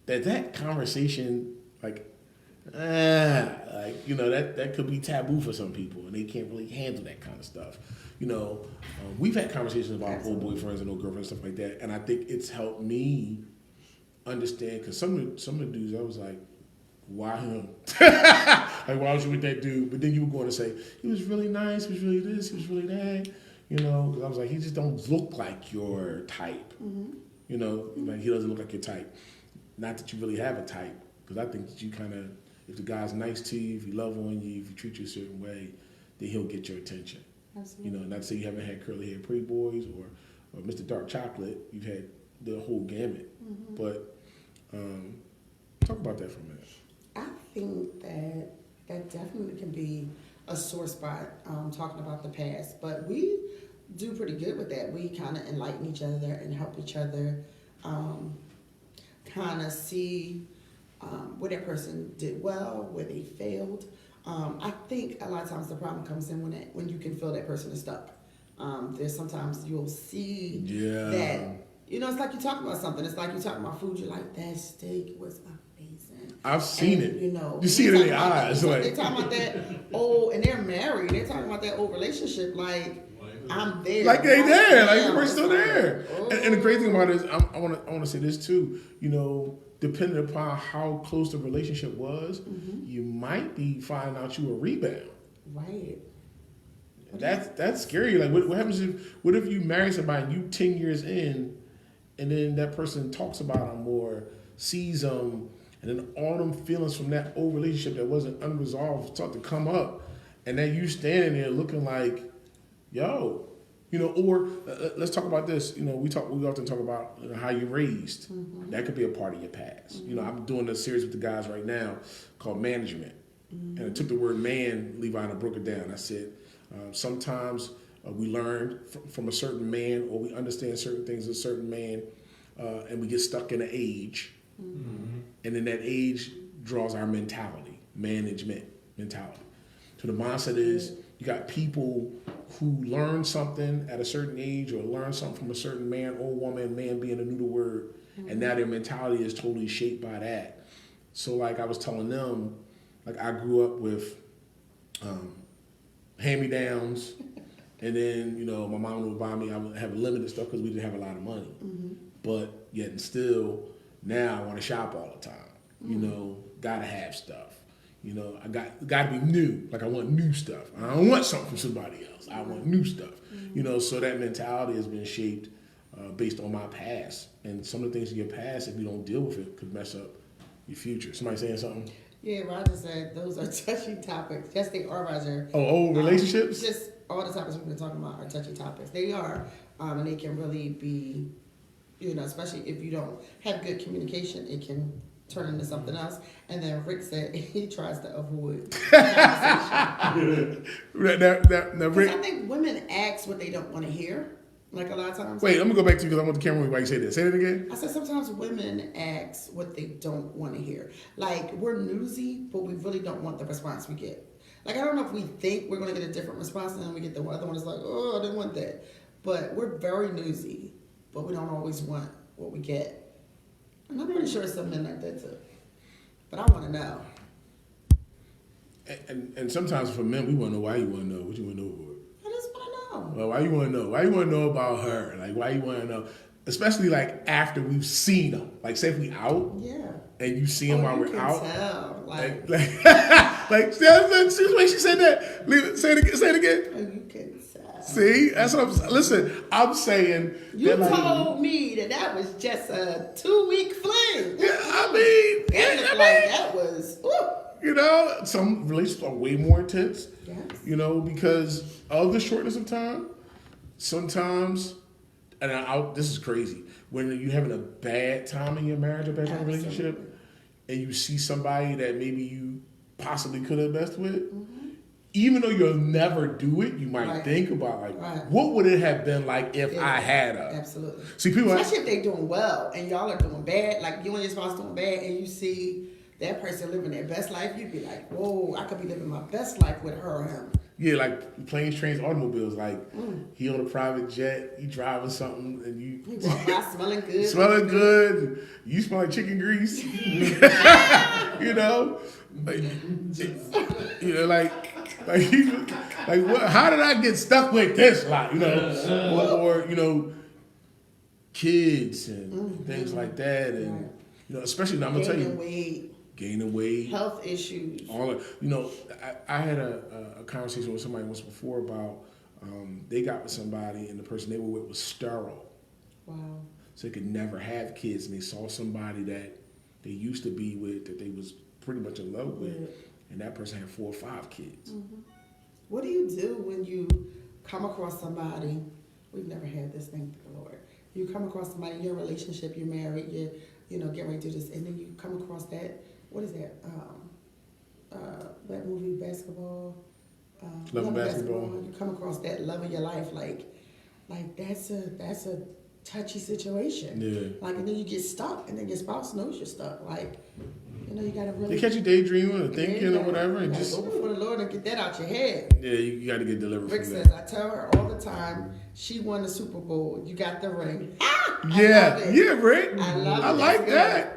Speaker 2: that conversation like that could be taboo for some people, and they can't really handle that kind of stuff. We've had conversations about old boyfriends and old girlfriends, stuff like that, and I think it's helped me understand, because some of the dudes I was like, why him? Like, why was you with that dude? But then you were going to say he was really nice, he was really this, he was really that. Because I was like, he just don't look like your type. Mm-hmm. Like he doesn't look like your type. Not that you really have a type, because I think that you kind of, if the guy's nice to you, if he love on you, if he treat you a certain way, then he'll get your attention.
Speaker 1: Absolutely.
Speaker 2: Not to say you haven't had curly hair pretty boys or Mr. Dark Chocolate. You've had the whole gamut. Mm-hmm. But talk about that for a minute.
Speaker 1: I think that definitely can be a sore spot, talking about the past, but we do pretty good with that. We kind of enlighten each other and help each other kind of see where that person did well, where they failed. I think a lot of times the problem comes in when you can feel that person is stuck. There's sometimes you'll see that. It's like you're talking about something. It's like you're talking about food. You're like, that steak was amazing.
Speaker 2: I've seen it. You see it in their eyes.
Speaker 1: They're talking about that old, and they're married. They're talking about that old relationship. Like, I'm there.
Speaker 2: Like they there. Like we're still there. And the great thing about it is, I want to say this too. Depending upon how close the relationship was, you might be finding out you a rebound.
Speaker 1: Right.
Speaker 2: That's scary. Like, what happens if you marry somebody and you 10 years in, and then that person talks about them or sees them, and then all them feelings from that old relationship that wasn't unresolved start to come up, and then you standing there looking like, yo, or let's talk about this. We often talk about how you're raised. Mm-hmm. That could be a part of your past. Mm-hmm. I'm doing a series with the guys right now called Management, and I took the word man, Levi, and I broke it down. I said sometimes we learn from a certain man, or we understand certain things as a certain man, and we get stuck in an age, and then that age draws our mentality, management mentality. So the mindset is you got people who learn something at a certain age or learn something from a certain man or woman, man being a neuter word, and now their mentality is totally shaped by that. So like I was telling them, like I grew up with hand-me-downs, and then my mom would buy me, I would have limited stuff because we didn't have a lot of money. Mm-hmm. But yet and still, now I want to shop all the time. Gotta have stuff. I got to be new. Like I want new stuff. I don't want something from somebody else. I want new stuff. Mm-hmm. So that mentality has been shaped based on my past, and some of the things in your past, if you don't deal with it, could mess up your future. Somebody saying something?
Speaker 1: Yeah, Roger said those are touchy topics. Yes, they are, Roger.
Speaker 2: Oh, old relationships?
Speaker 1: Just all the topics we've been talking about are touchy topics. They are, and they can really be, especially if you don't have good communication, it can turn into something else. And then Rick said he tries to avoid conversation.
Speaker 2: Now,
Speaker 1: Because
Speaker 2: Rick,
Speaker 1: I think women ask what they don't want to hear. Like a lot of times.
Speaker 2: wait, I'm gonna go back to you because I want the camera while you say that. Say that again.
Speaker 1: I said sometimes women ask what they don't want to hear. Like we're newsy, but we really don't want the response we get. Like I don't know if we think we're gonna get a different response, and then we get the other one that's like, oh, I didn't want that. But we're very newsy, but we don't always want what we get. And I'm pretty sure some men like that too. But I want to know.
Speaker 2: And sometimes for men, we want to know why you want to know. What you want to know for?
Speaker 1: I just want to know.
Speaker 2: Well, why you want to know? Why you want to know about her? Like, why you want to know? Especially like after we've seen them. Like, say if we out
Speaker 1: Yeah.
Speaker 2: and you see them while
Speaker 1: you
Speaker 2: we're
Speaker 1: can
Speaker 2: out.
Speaker 1: tell. Like
Speaker 2: Like, see the way she said that? Leave it, say it again. Say it again.
Speaker 1: oh, you can tell.
Speaker 2: See, that's what I'm saying. Listen, I'm saying.
Speaker 1: You
Speaker 2: that, like,
Speaker 1: told me that was just a 2-week fling.
Speaker 2: Yeah, I mean,
Speaker 1: That looked like that was. Woo.
Speaker 2: you know, some relationships are way more intense.
Speaker 1: Yes.
Speaker 2: You know, because of the shortness of time. Sometimes, and this is crazy, when you're having a bad time in your marriage or bad time in your relationship, and you see somebody that maybe you possibly could have messed with, even though you'll never do it, you might think about like, what would it have been like if I had a?
Speaker 1: Absolutely.
Speaker 2: See, people,
Speaker 1: especially if they're doing well and y'all are doing bad, like you and your spouse doing bad, and you see that person living their best life, you'd be like, whoa, I could be living my best life with her or him.
Speaker 2: yeah, like planes, trains, automobiles. Like he on a private jet, he driving something, and you
Speaker 1: walk by smelling good,
Speaker 2: smelling good. You smell like chicken grease. You know, like, like what? How did I get stuck with this? Like, you know, or you know, kids and things like that, and you know, especially now I'm gonna tell you, gaining weight,
Speaker 1: health issues,
Speaker 2: all of, you know, I had a conversation with somebody once before about they got with somebody and the person they were with was sterile.
Speaker 1: Wow.
Speaker 2: So they could never have kids, and they saw somebody that they used to be with that they was pretty much in love with, and that person had 4 or 5 kids.
Speaker 1: What do you do when you come across somebody? We've never had this, thank the Lord. You come across somebody in your relationship, you're married, you're getting ready to do this, and then you come across that. What is that? That movie, Basketball.
Speaker 2: Love and Basketball.
Speaker 1: You come across that love of your life, like that's a touchy situation.
Speaker 2: Yeah.
Speaker 1: Like, and then you get stuck, and then your spouse knows you're stuck. Like, you gotta really.
Speaker 2: They catch you daydreaming or thinking or whatever, and just
Speaker 1: go before the Lord and get that out your head.
Speaker 2: yeah, you got to get delivered
Speaker 1: Rick
Speaker 2: from
Speaker 1: says,
Speaker 2: that.
Speaker 1: I tell her all the time, she won the Super Bowl. You got the ring.
Speaker 2: Yeah, Rick.
Speaker 1: I love it.
Speaker 2: I like
Speaker 1: That's
Speaker 2: that.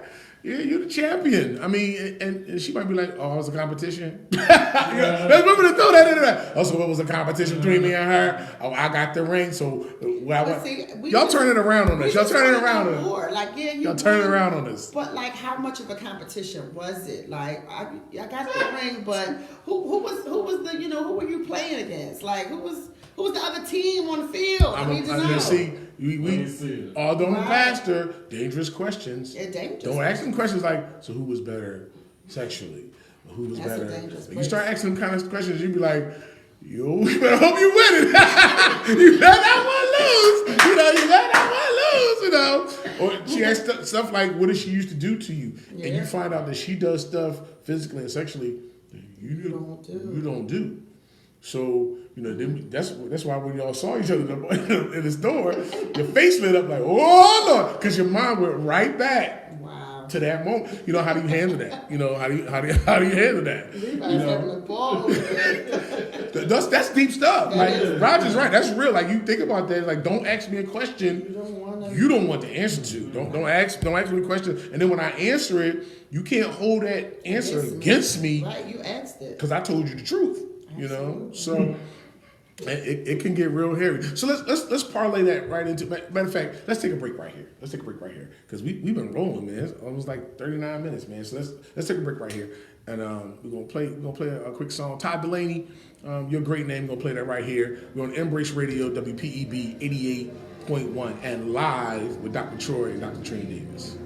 Speaker 2: Yeah, you're the champion. I mean, and she might be like, oh, it was a competition. Let's remember to throw that in there. Oh, so it was a competition between me and her. Oh, I got the ring. So y'all turn it around on us. Y'all turn it around on us.
Speaker 1: Like, yeah,
Speaker 2: y'all turn it around on us.
Speaker 1: But like, how much of a competition was it? Like, I got the ring, but who was the who were you playing against? Like, who was the other team on the field? I need to know.
Speaker 2: See, we although I'm a pastor, dangerous questions.
Speaker 1: Yeah, dangerous.
Speaker 2: Don't ask them questions like, so who was better sexually? Or who was better? You start asking them kind of questions, you'd be like, yo, you better hope you win it. You let that one lose. You let that one lose, Or she asks stuff like, what did she used to do to you? Yeah. And you find out that she does stuff physically and sexually that you don't do. So, that's why when y'all saw each other in the store, your face lit up like, oh Lord, because your mind went right back to that moment. How do you handle that? How do you handle that? That's deep stuff. Like Roger's right. That's real. Like you think about that. Like don't ask me a question you don't want the answer to. Don't ask me a question. And then when I answer it, you can't hold that answer against me.
Speaker 1: Right, you asked it
Speaker 2: because I told you the truth. So it can get real hairy. So let's parlay that right into. Matter of fact, let's take a break right here. Because we've been rolling, man. It's almost like 39 minutes, man. So let's take a break right here, and we're gonna play a quick song. Todd Delaney, your great name. We're gonna play that right here. We're on Embrace Radio, WPEB 88.1, and live with Dr. Troy and Dr. Trina Davis.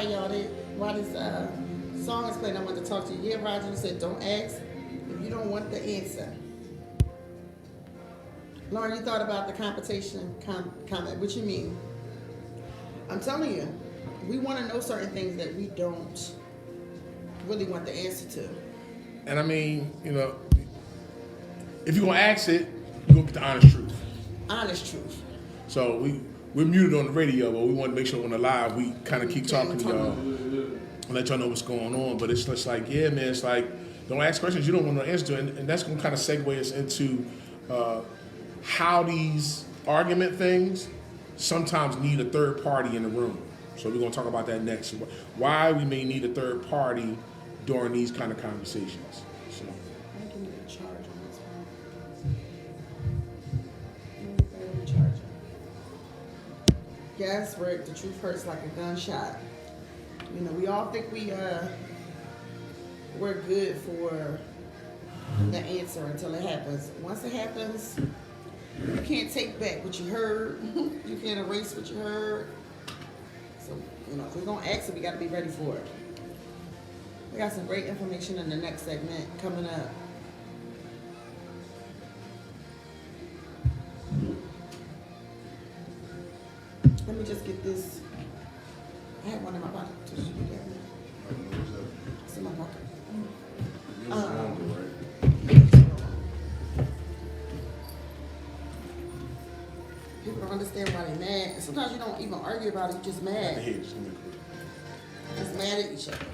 Speaker 1: while this song is playing, I want to talk to you. Yeah, Roger, you said don't ask if you don't want the answer. Lauren, you thought about the competition comment. What you mean? I'm telling you, we want to know certain things that we don't really want the answer to.
Speaker 2: And I mean, if you're gonna ask it, you're gonna get the honest truth.
Speaker 1: Honest truth.
Speaker 2: So we're muted on the radio, but we want to make sure on the live we kind of keep talking to y'all and let y'all know what's going on. But it's just like, yeah, man, it's like, don't ask questions you don't want to answer to. And that's going to kind of segue us into how these argument things sometimes need a third party in the room. So we're going to talk about that next. Why we may need a third party during these kind of conversations. So.
Speaker 1: I can get a charge on this one. Yes, Rick, the truth hurts like a gunshot. We all think we're good for the answer until it happens. Once it happens, you can't take back what you heard. You can't erase what you heard. So, if we're gonna ask it, we gotta be ready for it. We got some great information in the next segment coming up. Let me just get this. I had one in my pocket. Did you get that? It's in my pocket. People don't understand why they're mad. And sometimes you don't even argue about it, you're just mad. Just mad at each other.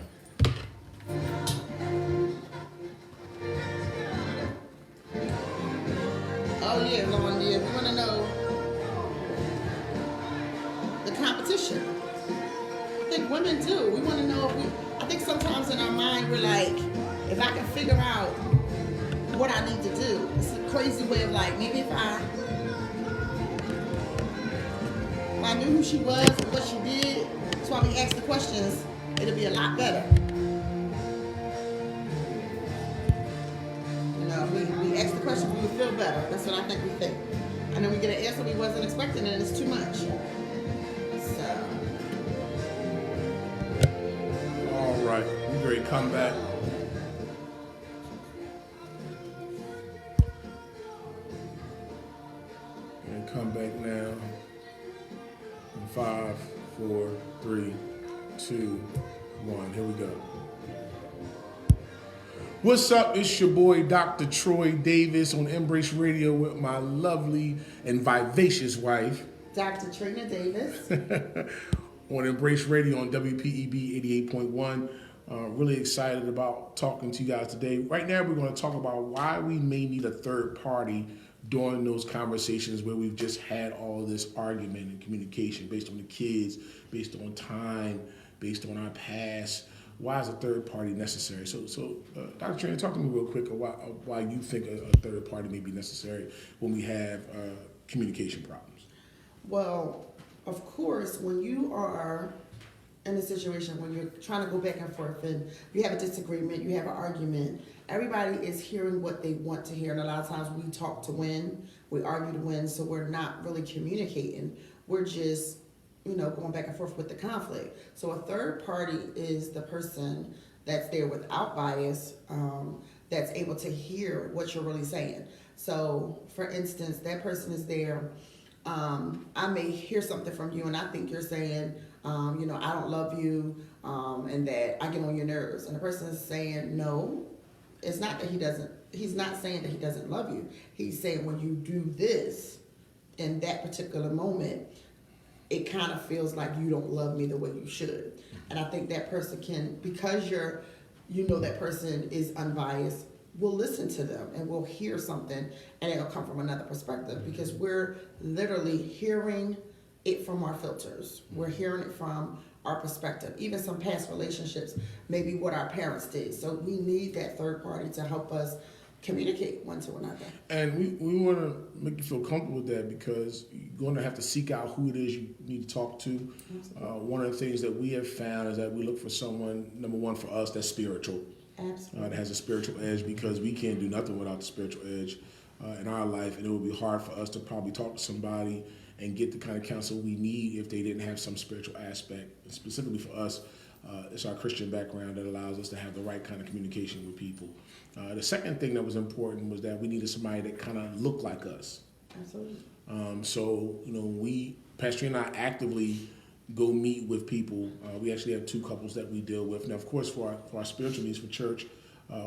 Speaker 1: Oh yeah, Lauren, yeah, we want to know the competition. I think women do. We want to know I think sometimes in our mind we're like, if I can figure out what I need to do. It's a crazy way of like, maybe if I knew who she was and what she did, so when we ask the questions, it'll be a lot better. We ask the questions, we would feel better. That's what I think we think. And then we get an answer we wasn't expecting, and it's too much. So.
Speaker 2: All right, we ready to come back. And come back now. In 5, 4, 3, 2, 1. Here we go. What's up? It's your boy, Dr. Troy Davis, on Embrace Radio with my lovely and vivacious wife,
Speaker 1: Dr. Trina Davis.
Speaker 2: on Embrace Radio on WPEB 88.1. Really excited about talking to you guys today. Right now, we're going to talk about why we may need a third party during those conversations where we've just had all this argument and communication based on the kids, based on time, based on our past. Why is a third party necessary? So Dr. Trina, talk to me real quick why you think a third party may be necessary when we have communication problems.
Speaker 1: Well, of course, when you are in a situation when you're trying to go back and forth and you have a disagreement, you have an argument, everybody is hearing what they want to hear. And a lot of times we talk to win, we argue to win, so we're not really communicating. We're just going back and forth with the conflict. So a third party is the person that's there without bias, that's able to hear what you're really saying. So, for instance, that person is there. I may hear something from you and I think you're saying, I don't love you, and that I get on your nerves. And the person is saying, no, it's not that he's not saying that he doesn't love you. He's saying when you do this in that particular moment, it kind of feels like you don't love me the way you should. And I think that person can, because that person is unbiased, we'll listen to them and we'll hear something and it'll come from another perspective because we're literally hearing it from our filters. We're hearing it from our perspective. Even some past relationships, maybe what our parents did. So we need that third party to help us communicate one to another.
Speaker 2: And we want to make you feel comfortable with that because you're going to have to seek out who it is you need to talk to. One of the things that we have found is that we look for someone, number one, for us, that's spiritual.
Speaker 1: Absolutely.
Speaker 2: That has a spiritual edge because we can't do nothing without the spiritual edge in our life. And it would be hard for us to probably talk to somebody and get the kind of counsel we need if they didn't have some spiritual aspect. And specifically for us, it's our Christian background that allows us to have the right kind of communication with people. The second thing that was important was that we needed somebody that kind of looked like us.
Speaker 1: Absolutely.
Speaker 2: So, Pastor and I actively go meet with people. We actually have 2 couples that we deal with. Now, of course, for our spiritual needs for church,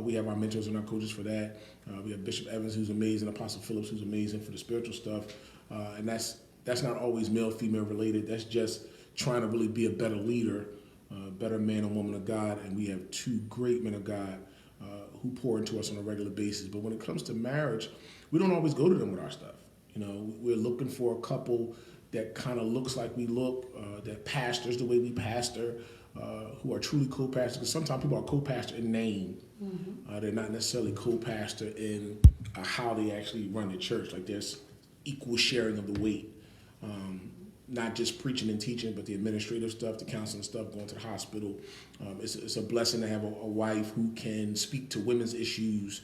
Speaker 2: we have our mentors and our coaches for that. We have Bishop Evans, who's amazing, Apostle Phillips, who's amazing for the spiritual stuff. And that's not always male-female related. That's just trying to really be a better leader, better man or woman of God. And we have 2 great men of God who pour into us on a regular basis. But when it comes to marriage, we don't always go to them with our stuff. We're looking for a couple that kind of looks like we look, that pastors the way we pastor, who are truly co-pastors. Because sometimes people are co-pastor in name. Mm-hmm. They're not necessarily co-pastor in how they actually run the church. Like there's equal sharing of the weight. Not just preaching and teaching, but the administrative stuff, the counseling stuff, going to the hospital. It's a blessing to have a wife who can speak to women's issues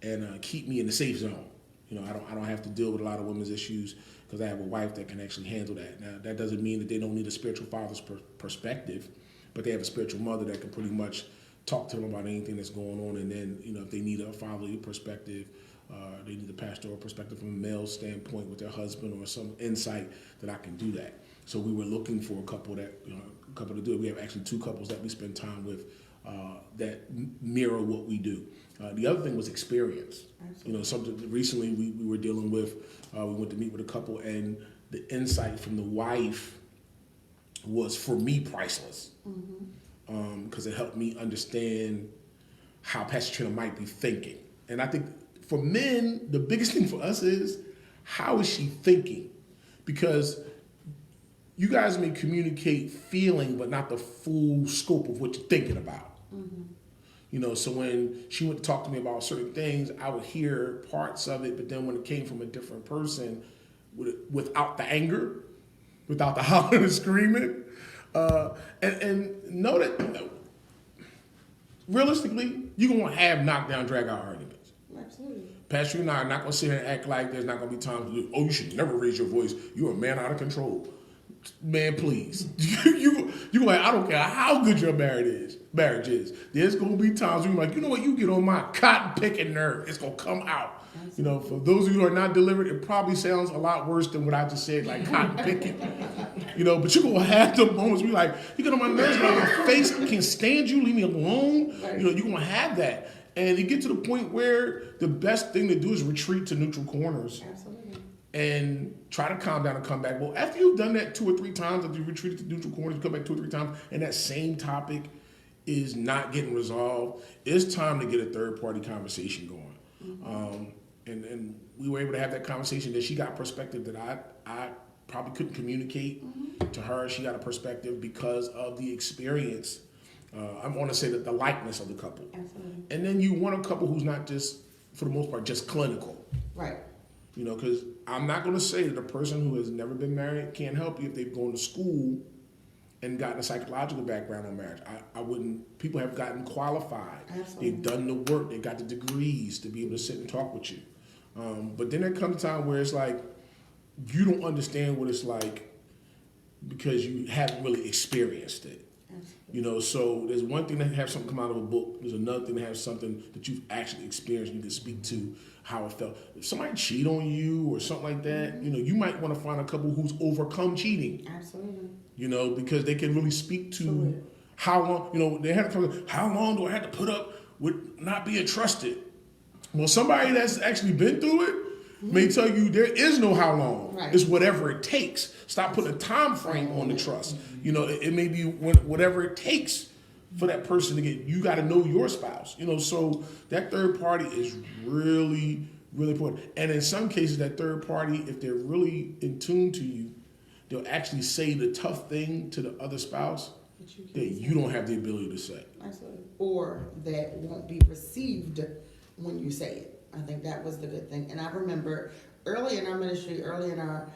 Speaker 2: and keep me in the safe zone. I don't have to deal with a lot of women's issues because I have a wife that can actually handle that. Now, that doesn't mean that they don't need a spiritual father's perspective, but they have a spiritual mother that can pretty much talk to them about anything that's going on. And then, if they need a fatherly perspective, they need a pastoral perspective from a male standpoint with their husband or some insight, that I can do that. So we were looking for a couple to do it. We have actually 2 couples that we spend time with that mirror what we do. The other thing was experience. Absolutely. Something recently we were dealing with, we went to meet with a couple, and the insight from the wife was, for me, priceless. Because it helped me understand how Pastor Trina might be thinking. And I think for men, the biggest thing for us is, how is she thinking? Because you guys may communicate feeling, but not the full scope of what you're thinking about. So when she went to talk to me about certain things, I would hear parts of it, but then when it came from a different person, without the anger, without the hollering and screaming, and know that realistically, you're going to have knockdown, drag-out arguments.
Speaker 1: Absolutely.
Speaker 2: Pastor and I are not going to sit here and act like there's not going to be times, you should never raise your voice. You're a man out of control. Man, please. I don't care how good your marriage is. There's going to be times when you're like, you know what, you get on my cotton picking nerve. It's going to come out. Absolutely. For those of you who are not delivered, it probably sounds a lot worse than what I just said, like cotton picking. But you're going to have the moments where you're like, you get on my nerves, my face can't stand you, leave me alone. Right. You're going to have that. And you get to the point where the best thing to do is retreat to neutral corners. Absolutely. And try to calm down and come back. Well, after you've done that 2 or 3 times, after you've retreated to neutral corners, you come back 2 or 3 times, and that same topic is not getting resolved, it's time to get a third-party conversation going. And we were able to have that conversation that she got perspective that I probably couldn't communicate to her. She got a perspective because of the experience. I want to say that the likeness of the couple. Absolutely. And then you want a couple who's not just, for the most part, just clinical. Right. Because I'm not going to say that a person who has never been married can't help you if they've gone to school and gotten a psychological background on marriage. I wouldn't, people have gotten qualified. Absolutely. They've done the work. They've got the degrees to be able to sit and talk with you. But then there comes a time where it's like, you don't understand what it's like because you haven't really experienced it. So there's one thing to have something come out of a book. There's another thing to have something that you've actually experienced. You can speak to how it felt. If somebody cheat on you or something like that, you might want to find a couple who's overcome cheating. Absolutely. Because they can really speak to how long, they had to how long do I have to put up with not being trusted? Well, somebody that's actually been through it may tell you there is no how long. Right. It's whatever it takes. Stop putting a time frame on the trust. It may be whatever it takes for that person to get. You got to know your spouse. So that third party is really, really important. And in some cases, that third party, if they're really in tune to you, they'll actually say the tough thing to the other spouse that you don't have the ability to say. Absolutely. Or that won't be received when you say it. I think that was the good thing. And I remember early in our ministry, early in our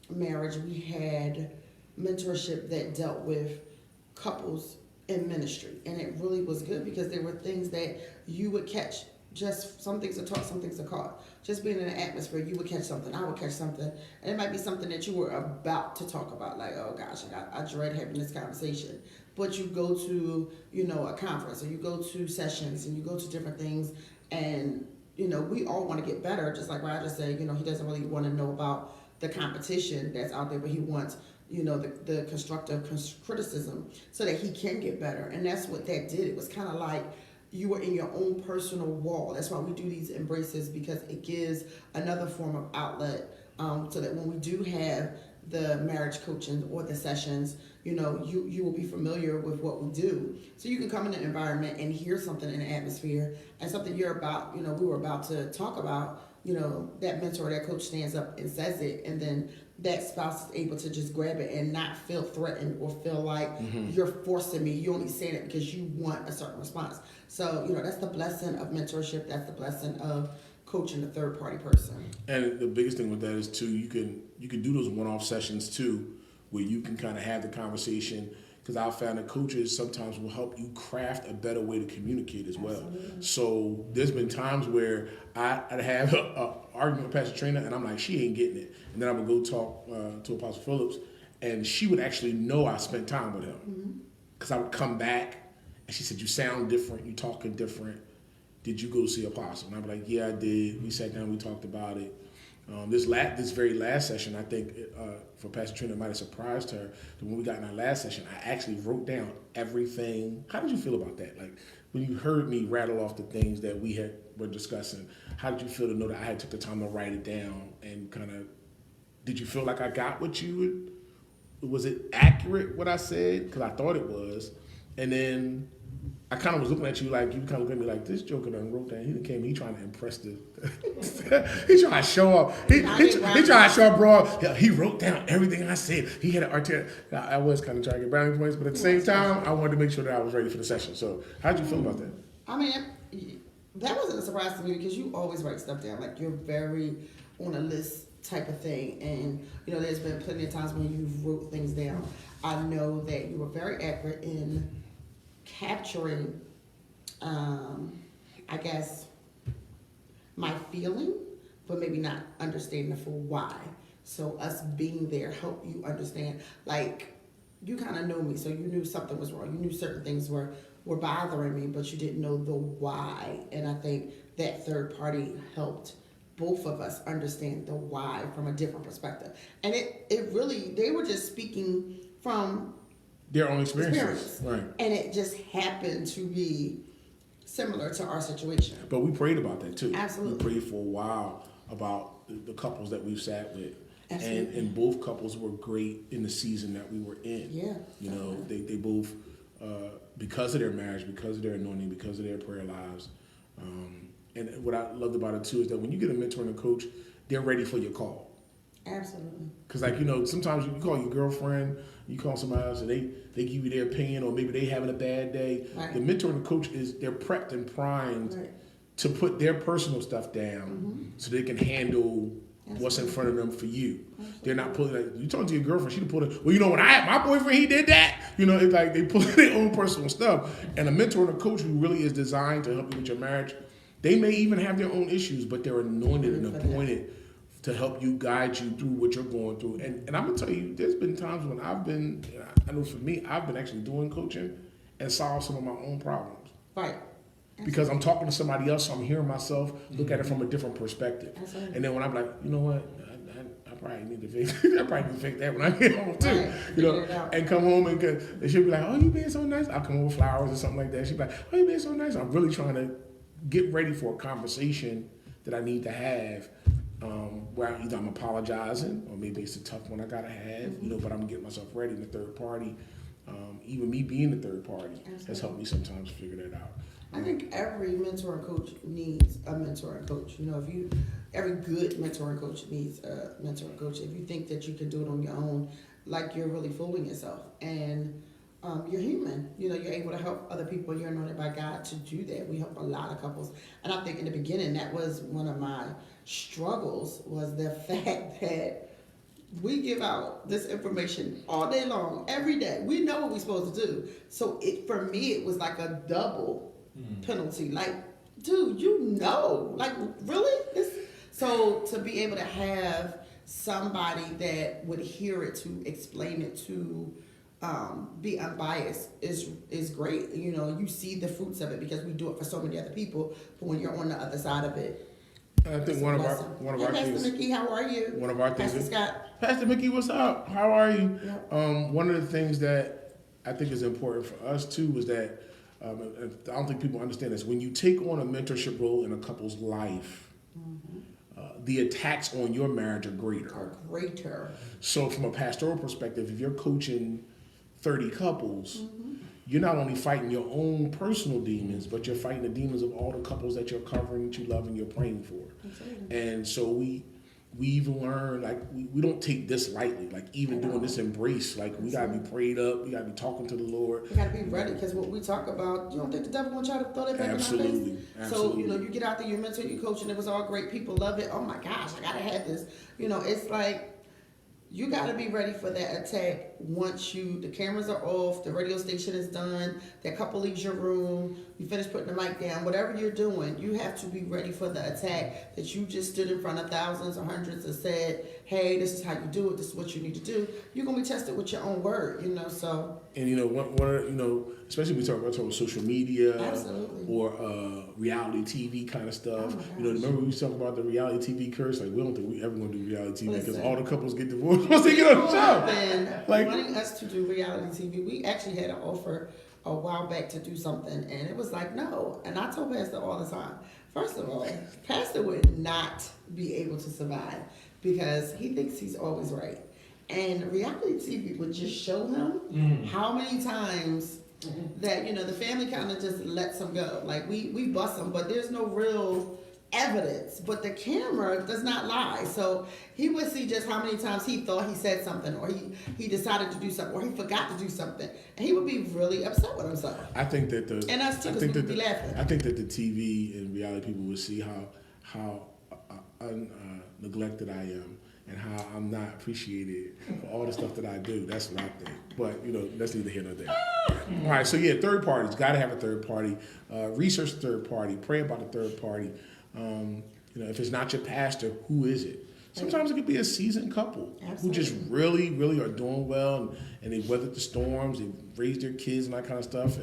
Speaker 2: marriage, we had mentorship that dealt with couples in ministry. And it really was good because there were things that you would catch
Speaker 1: just some things are taught, some things are caught. Just being in an atmosphere, you would catch something, I would catch something, and it might be something that you were about to talk about, like, oh gosh, I dread having this conversation. But you go to, a conference, or you go to sessions, and you go to different things, and, we all want to get better, just like Roger said, he doesn't really want to know about the competition that's out there, but he wants, the constructive criticism so that he can get better. And that's what that did. It was kind of like you were in your own personal wall. That's why we do these embraces, because it gives another form of outlet, so that when we do have the marriage coaching or the sessions, you will be familiar with what we do. So you can come in an environment and hear something in the atmosphere, and something you're about, we were about to talk about, that mentor, that coach stands up and says it, and then that spouse is able to just grab it and not feel threatened or feel like you're forcing me. You're only saying it because you want a certain response. So, that's the blessing of mentorship. That's the blessing of coaching the third party person.
Speaker 2: And the biggest thing with that is too, you can do those one-off sessions too, where you can kind of have the conversation. Because I found that coaches sometimes will help you craft a better way to communicate as well. Absolutely. So there's been times where I'd have an argument with Pastor Trina, and I'm like, she ain't getting it. And then I would go talk to Apostle Phillips, and she would actually know I spent time with him. Because I would come back, and she said, you sound different, you talking different. Did you go see Apostle? And I'd be like, yeah, I did. We sat down, we talked about it. This very last session, I think for Pastor Trina, it might have surprised her that when we got in our last session, I actually wrote down everything. How did you feel about that? Like, when you heard me rattle off the things that were discussing, how did you feel to know that I had took the time to write it down, and kind of, did you feel like I got what was it accurate what I said? Because I thought it was. And then I kind of was looking at you like, you kind of looked at me like, this joker done wrote that. He trying to impress he trying to show up. He trying to show up, bro. He wrote down everything I said. He had an articulate. I was kind of trying to get brownie points, but at the same time, I wanted to make sure that I was ready for the session. So how'd you feel about that?
Speaker 1: I mean, that wasn't a surprise to me, because you always write stuff down. Like, you're very on a list type of thing. And, there's been plenty of times when you wrote things down. I know that you were very accurate in capturing, I guess, my feeling, but maybe not understanding the full why. So us being there helped you understand. Like, you kind of know me, so you knew something was wrong. You knew certain things were bothering me, but you didn't know the why. And I think that third party helped both of us understand the why from a different perspective. And it really, they were just speaking from
Speaker 2: their own experience. Right.
Speaker 1: And it just happened to be similar to our situation.
Speaker 2: But we prayed about that too.
Speaker 1: Absolutely.
Speaker 2: We prayed for a while about the couples that we've sat with.
Speaker 1: Absolutely.
Speaker 2: And both couples were great in the season that we were in.
Speaker 1: Yeah.
Speaker 2: They both, because of their marriage, because of their anointing, because of their prayer lives. And what I loved about it too is that when you get a mentor and a coach, they're ready for your call.
Speaker 1: Absolutely.
Speaker 2: Because sometimes you call your girlfriend, you call somebody else, and they give you their opinion, or maybe they having a bad day.
Speaker 1: Right.
Speaker 2: The mentor and the coach they're prepped and primed to put their personal stuff down so they can handle what's in front of them for you. They're not pulling like you talking to your girlfriend, she pull it. Well, when I had my boyfriend, he did that. It's like they pull their own personal stuff. And a mentor and a coach who really is designed to help you with your marriage, they may even have their own issues, but they're anointed and appointed to help you, guide you through what you're going through. And I'm gonna tell you, there's been times when I know for me, I've been actually doing coaching and solve some of my own problems.
Speaker 1: Right.
Speaker 2: Because I'm talking to somebody else, so I'm hearing myself look at it from a different perspective.
Speaker 1: Absolutely.
Speaker 2: And then when I'm like, you know what, I probably need to fix that when I get home too.
Speaker 1: Right.
Speaker 2: And come home and she'll be like, oh, you being so nice. I'll come home with flowers or something like that. She'll be like, oh, you being so nice. I'm really trying to get ready for a conversation that I need to have. Where either I'm apologizing or maybe it's a tough one I gotta have, but I'm getting myself ready in the third party. Even me being the third party has helped me sometimes figure that out.
Speaker 1: I think every mentor and coach needs a mentor and coach. Every good mentor and coach needs a mentor and coach. If you think that you can do it on your own, like, you're really fooling yourself. And you're human. You're able to help other people. You're anointed by God to do that. We help a lot of couples. And I think in the beginning, that was one of my struggles, was the fact that we give out this information all day long, every day. We know what we're supposed to do. So for me, it was like a double penalty. Like, dude, like really? So to be able to have somebody that would hear it, to explain it, to be unbiased is great. You see the fruits of it because we do it for so many other people. But when you're on the other side of it,
Speaker 2: I think one of our
Speaker 1: Pastor
Speaker 2: things.
Speaker 1: Mickey, how are you?
Speaker 2: One of our things.
Speaker 1: Pastor Scott.
Speaker 2: Pastor Mickey, what's up? How are you?
Speaker 1: Yep.
Speaker 2: One of the things that I think is important for us too is that I don't think people understand this. When you take on a mentorship role in a couple's life, the attacks on your marriage are greater. So from a pastoral perspective, if you're coaching 30 couples, you're not only fighting your own personal demons, but you're fighting the demons of all the couples that you're covering, that you love, and you're praying for. Absolutely. And so we even learn, like, we don't take this lightly. Like, even doing this embrace, like, we got to be prayed up. We got to be talking to the Lord.
Speaker 1: We got to be ready, because what we talk about, you don't think the devil wants y'all to throw that back in our face?
Speaker 2: Absolutely.
Speaker 1: So, you get out there, you mentor, you coach, and it was all great. People love it. Oh, my gosh, I got to have this. It's like, you got to be ready for that attack once the cameras are off, the radio station is done, that couple leaves your room, you finish putting the mic down, whatever you're doing, you have to be ready for the attack that you just stood in front of thousands or hundreds and said, hey, this is how you do it, this is what you need to do. You're going to be tested with your own word, so. And,
Speaker 2: especially when we talk about social media.
Speaker 1: Absolutely.
Speaker 2: Or reality TV kind of stuff.
Speaker 1: Oh,
Speaker 2: remember we talk about the reality TV curse? Like, we don't think we ever going to do reality TV because all the couples get divorced once they get on the show.
Speaker 1: Like, wanting us to do reality TV, we actually had an offer a while back to do something, and it was like, no. And I told Pastor all the time, first of all, Pastor would not be able to survive because he thinks he's always right. And reality TV would just show him how many times that, the family kind of just lets him go. Like, we bust him, but there's no real evidence. But the camera does not lie. So he would see just how many times he thought he said something, or he decided to do something, or he forgot to do something. And he would be really upset with himself.
Speaker 2: I think that
Speaker 1: and us too, because we would be laughing.
Speaker 2: I think that the TV and reality people would see how neglected I am, and how I'm not appreciated for all the stuff that I do. That's what I think. But, that's neither here nor there. All right, so yeah, third parties. Got to have a third party. Research the third party. Pray about the third party. If it's not your pastor, who is it? Sometimes it could be a seasoned couple who just really, really are doing well, and they weathered the storms, they raised their kids and that kind of stuff,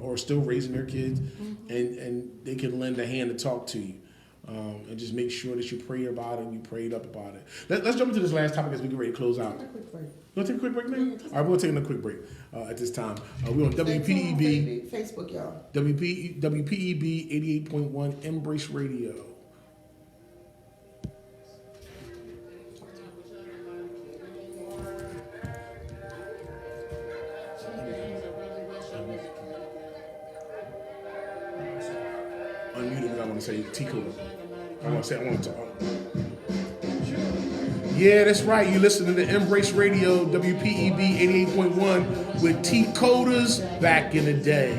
Speaker 2: or still raising their kids, and they can lend a hand to talk to you. And just make sure that you pray about it and you prayed up about it. Let's jump into this last topic as we get ready to close out.
Speaker 1: Take a quick break.
Speaker 2: You want to take a quick break, man? All right, we're taking a quick break at this time. We're on WPEB.
Speaker 1: Facebook, y'all.
Speaker 2: WPEB 88.1 Embrace Radio. Unmuted because I want to say T-Coda. I want to talk. Yeah, that's right. You listen to the Embrace Radio, WPEB 88.1 with T-Codas back in the day.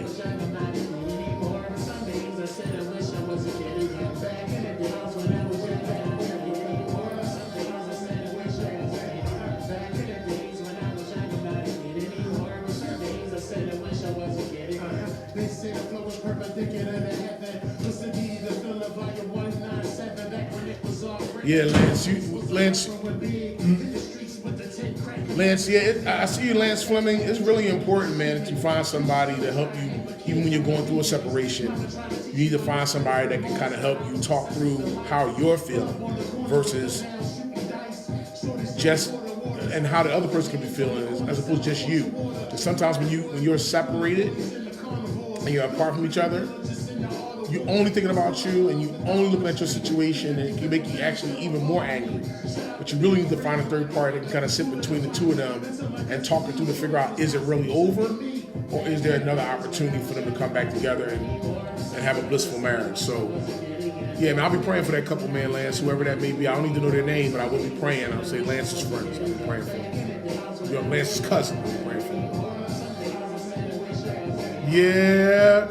Speaker 2: Yeah, Lance, I see you, Lance Fleming. It's really important, man, that you find somebody to help you, even when you're going through a separation. You need to find somebody that can kind of help you talk through how you're feeling versus just, and how the other person can be feeling as opposed to just you. Because sometimes when you're separated and you're apart from each other, you're only thinking about you and you're only looking at your situation, and it can make you actually even more angry. But you really need to find a third party that can kind of sit between the two of them and talk it through to figure out, is it really over, or is there another opportunity for them to come back together and have a blissful marriage? So, yeah, man, I'll be praying for that couple, man, Lance, whoever that may be. I don't need to know their name, but I will be praying. I'll say Lance's friends. I'll be praying for them. Lance's cousin. I'll be praying for them. Yeah.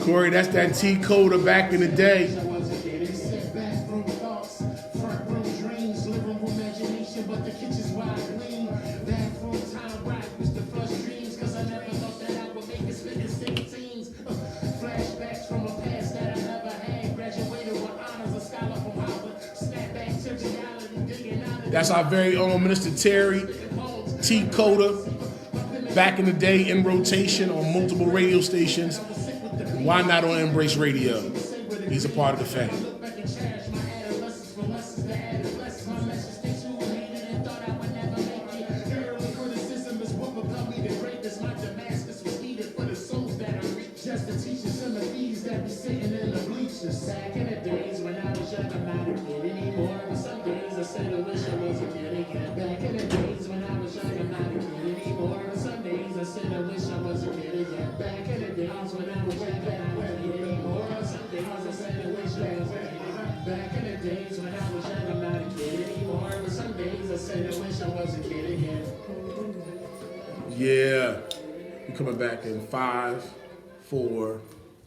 Speaker 2: Corey, that's that T-Coda back in the day. That's our very own Minister Terry T. Coda, back in the day in rotation on multiple radio stations. Why not on Embrace Radio? He's a part of the family.
Speaker 3: Back in the days when I was young, I'm not a kid anymore. But some days I said I wish I was a kid again. Back in the days when I was young, I'm not a kid anymore. But some days I said I wish I was a kid again. Back in the days when I was young, I'm not a kid anymore. But some days I said I wish I was a kid again. Back in the days when I was young, I'm not a kid anymore. But some days I said I wish I was a kid again.
Speaker 2: Yeah, we're coming back in 5, 4,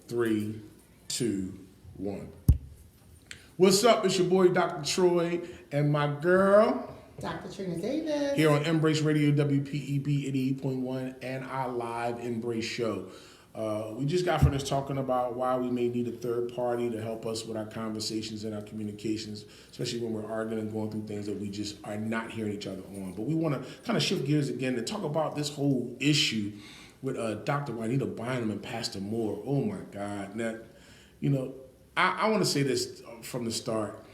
Speaker 2: 3, 2, 1. What's up? It's your boy Dr. Troy and my girl
Speaker 1: Dr. Trina Davis.
Speaker 2: here on Embrace Radio WPEB 88.1 and our live Embrace show. We just got finished talking about why we may need a third party to help us with our conversations and our communications, especially when we're arguing and going through things that we just are not hearing each other on. But we want to kind of shift gears again to talk about this whole issue with Dr. Juanita Bynum and Pastor Moore. Oh my God. Now, you know, I want to say this from the start.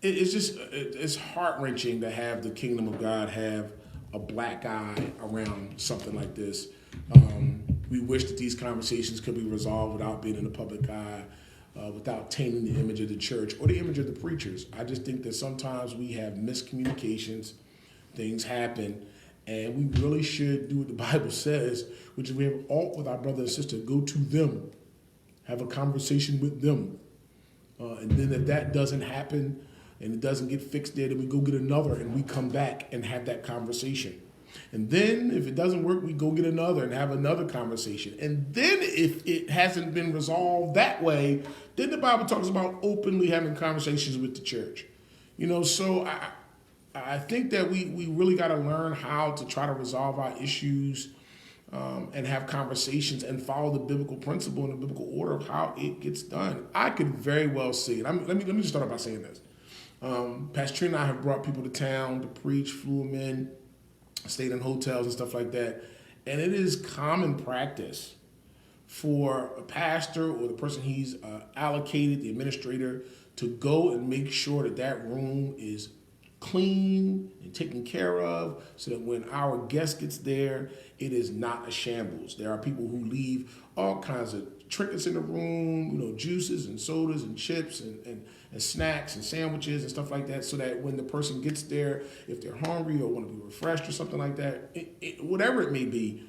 Speaker 2: It's heart-wrenching to have the kingdom of God have a black eye around something like this. We wish that these conversations could be resolved without being in the public eye, without tainting the image of the church or the image of the preachers. I just think that sometimes we have miscommunications, things happen, and we really should do what the Bible says, which is we have aught with our brother and sister, go to them, have a conversation with them. And then if that doesn't happen and it doesn't get fixed there, then we go get another and we come back and have that conversation. And then if it doesn't work, we go get another and have another conversation. And then if it hasn't been resolved that way, then the Bible talks about openly having conversations with the church. You know, so I think that we really got to learn how to try to resolve our issues and have conversations and follow the biblical principle and the biblical order of how it gets done. I could very well see it. Let me just start off by saying this. Pastor Trina and I have brought people to town to preach, flew them in, stayed in hotels and stuff like that. And it is common practice for a pastor or the person he's allocated, the administrator, to go and make sure that that room is clean and taken care of so that when our guest gets there, it is not a shambles. There are people who leave all kinds of trinkets in the room, you know, juices and sodas and chips and snacks and sandwiches and stuff like that, so that when the person gets there, if they're hungry or want to be refreshed or something like that, whatever it may be,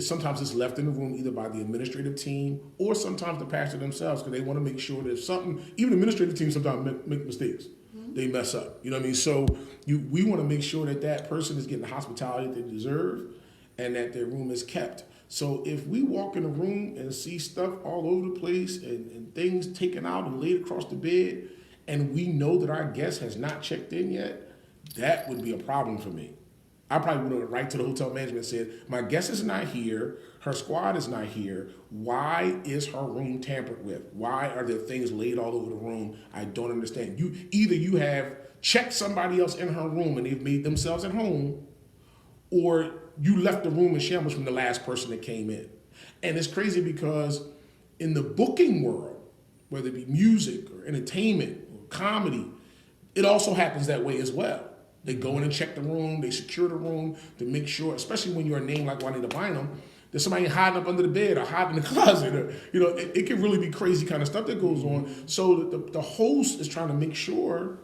Speaker 2: sometimes it's left in the room either by the administrative team or sometimes the pastor themselves, because they want to make sure that if something, even the administrative team sometimes make mistakes. They mess up. You know what I mean? So we want to make sure that that person is getting the hospitality they deserve and that their room is kept. So if we walk in a room and see stuff all over the place and things taken out and laid across the bed, and we know that our guest has not checked in yet, that would be a problem for me. I probably would have went right to the hotel management and said, my guest is not here, her squad is not here, why is her room tampered with? Why are there things laid all over the room? I don't understand. Either you have checked somebody else in her room and they've made themselves at home, or you left the room in shambles from the last person that came in. And it's crazy because in the booking world, whether it be music or entertainment or comedy, it also happens that way as well. They go in and check the room, they secure the room to make sure, especially when you're a name like Juanita Bynum, there's somebody hiding up under the bed or hiding in the closet. Or, you know, it can really be crazy kind of stuff that goes on. So the host is trying to make sure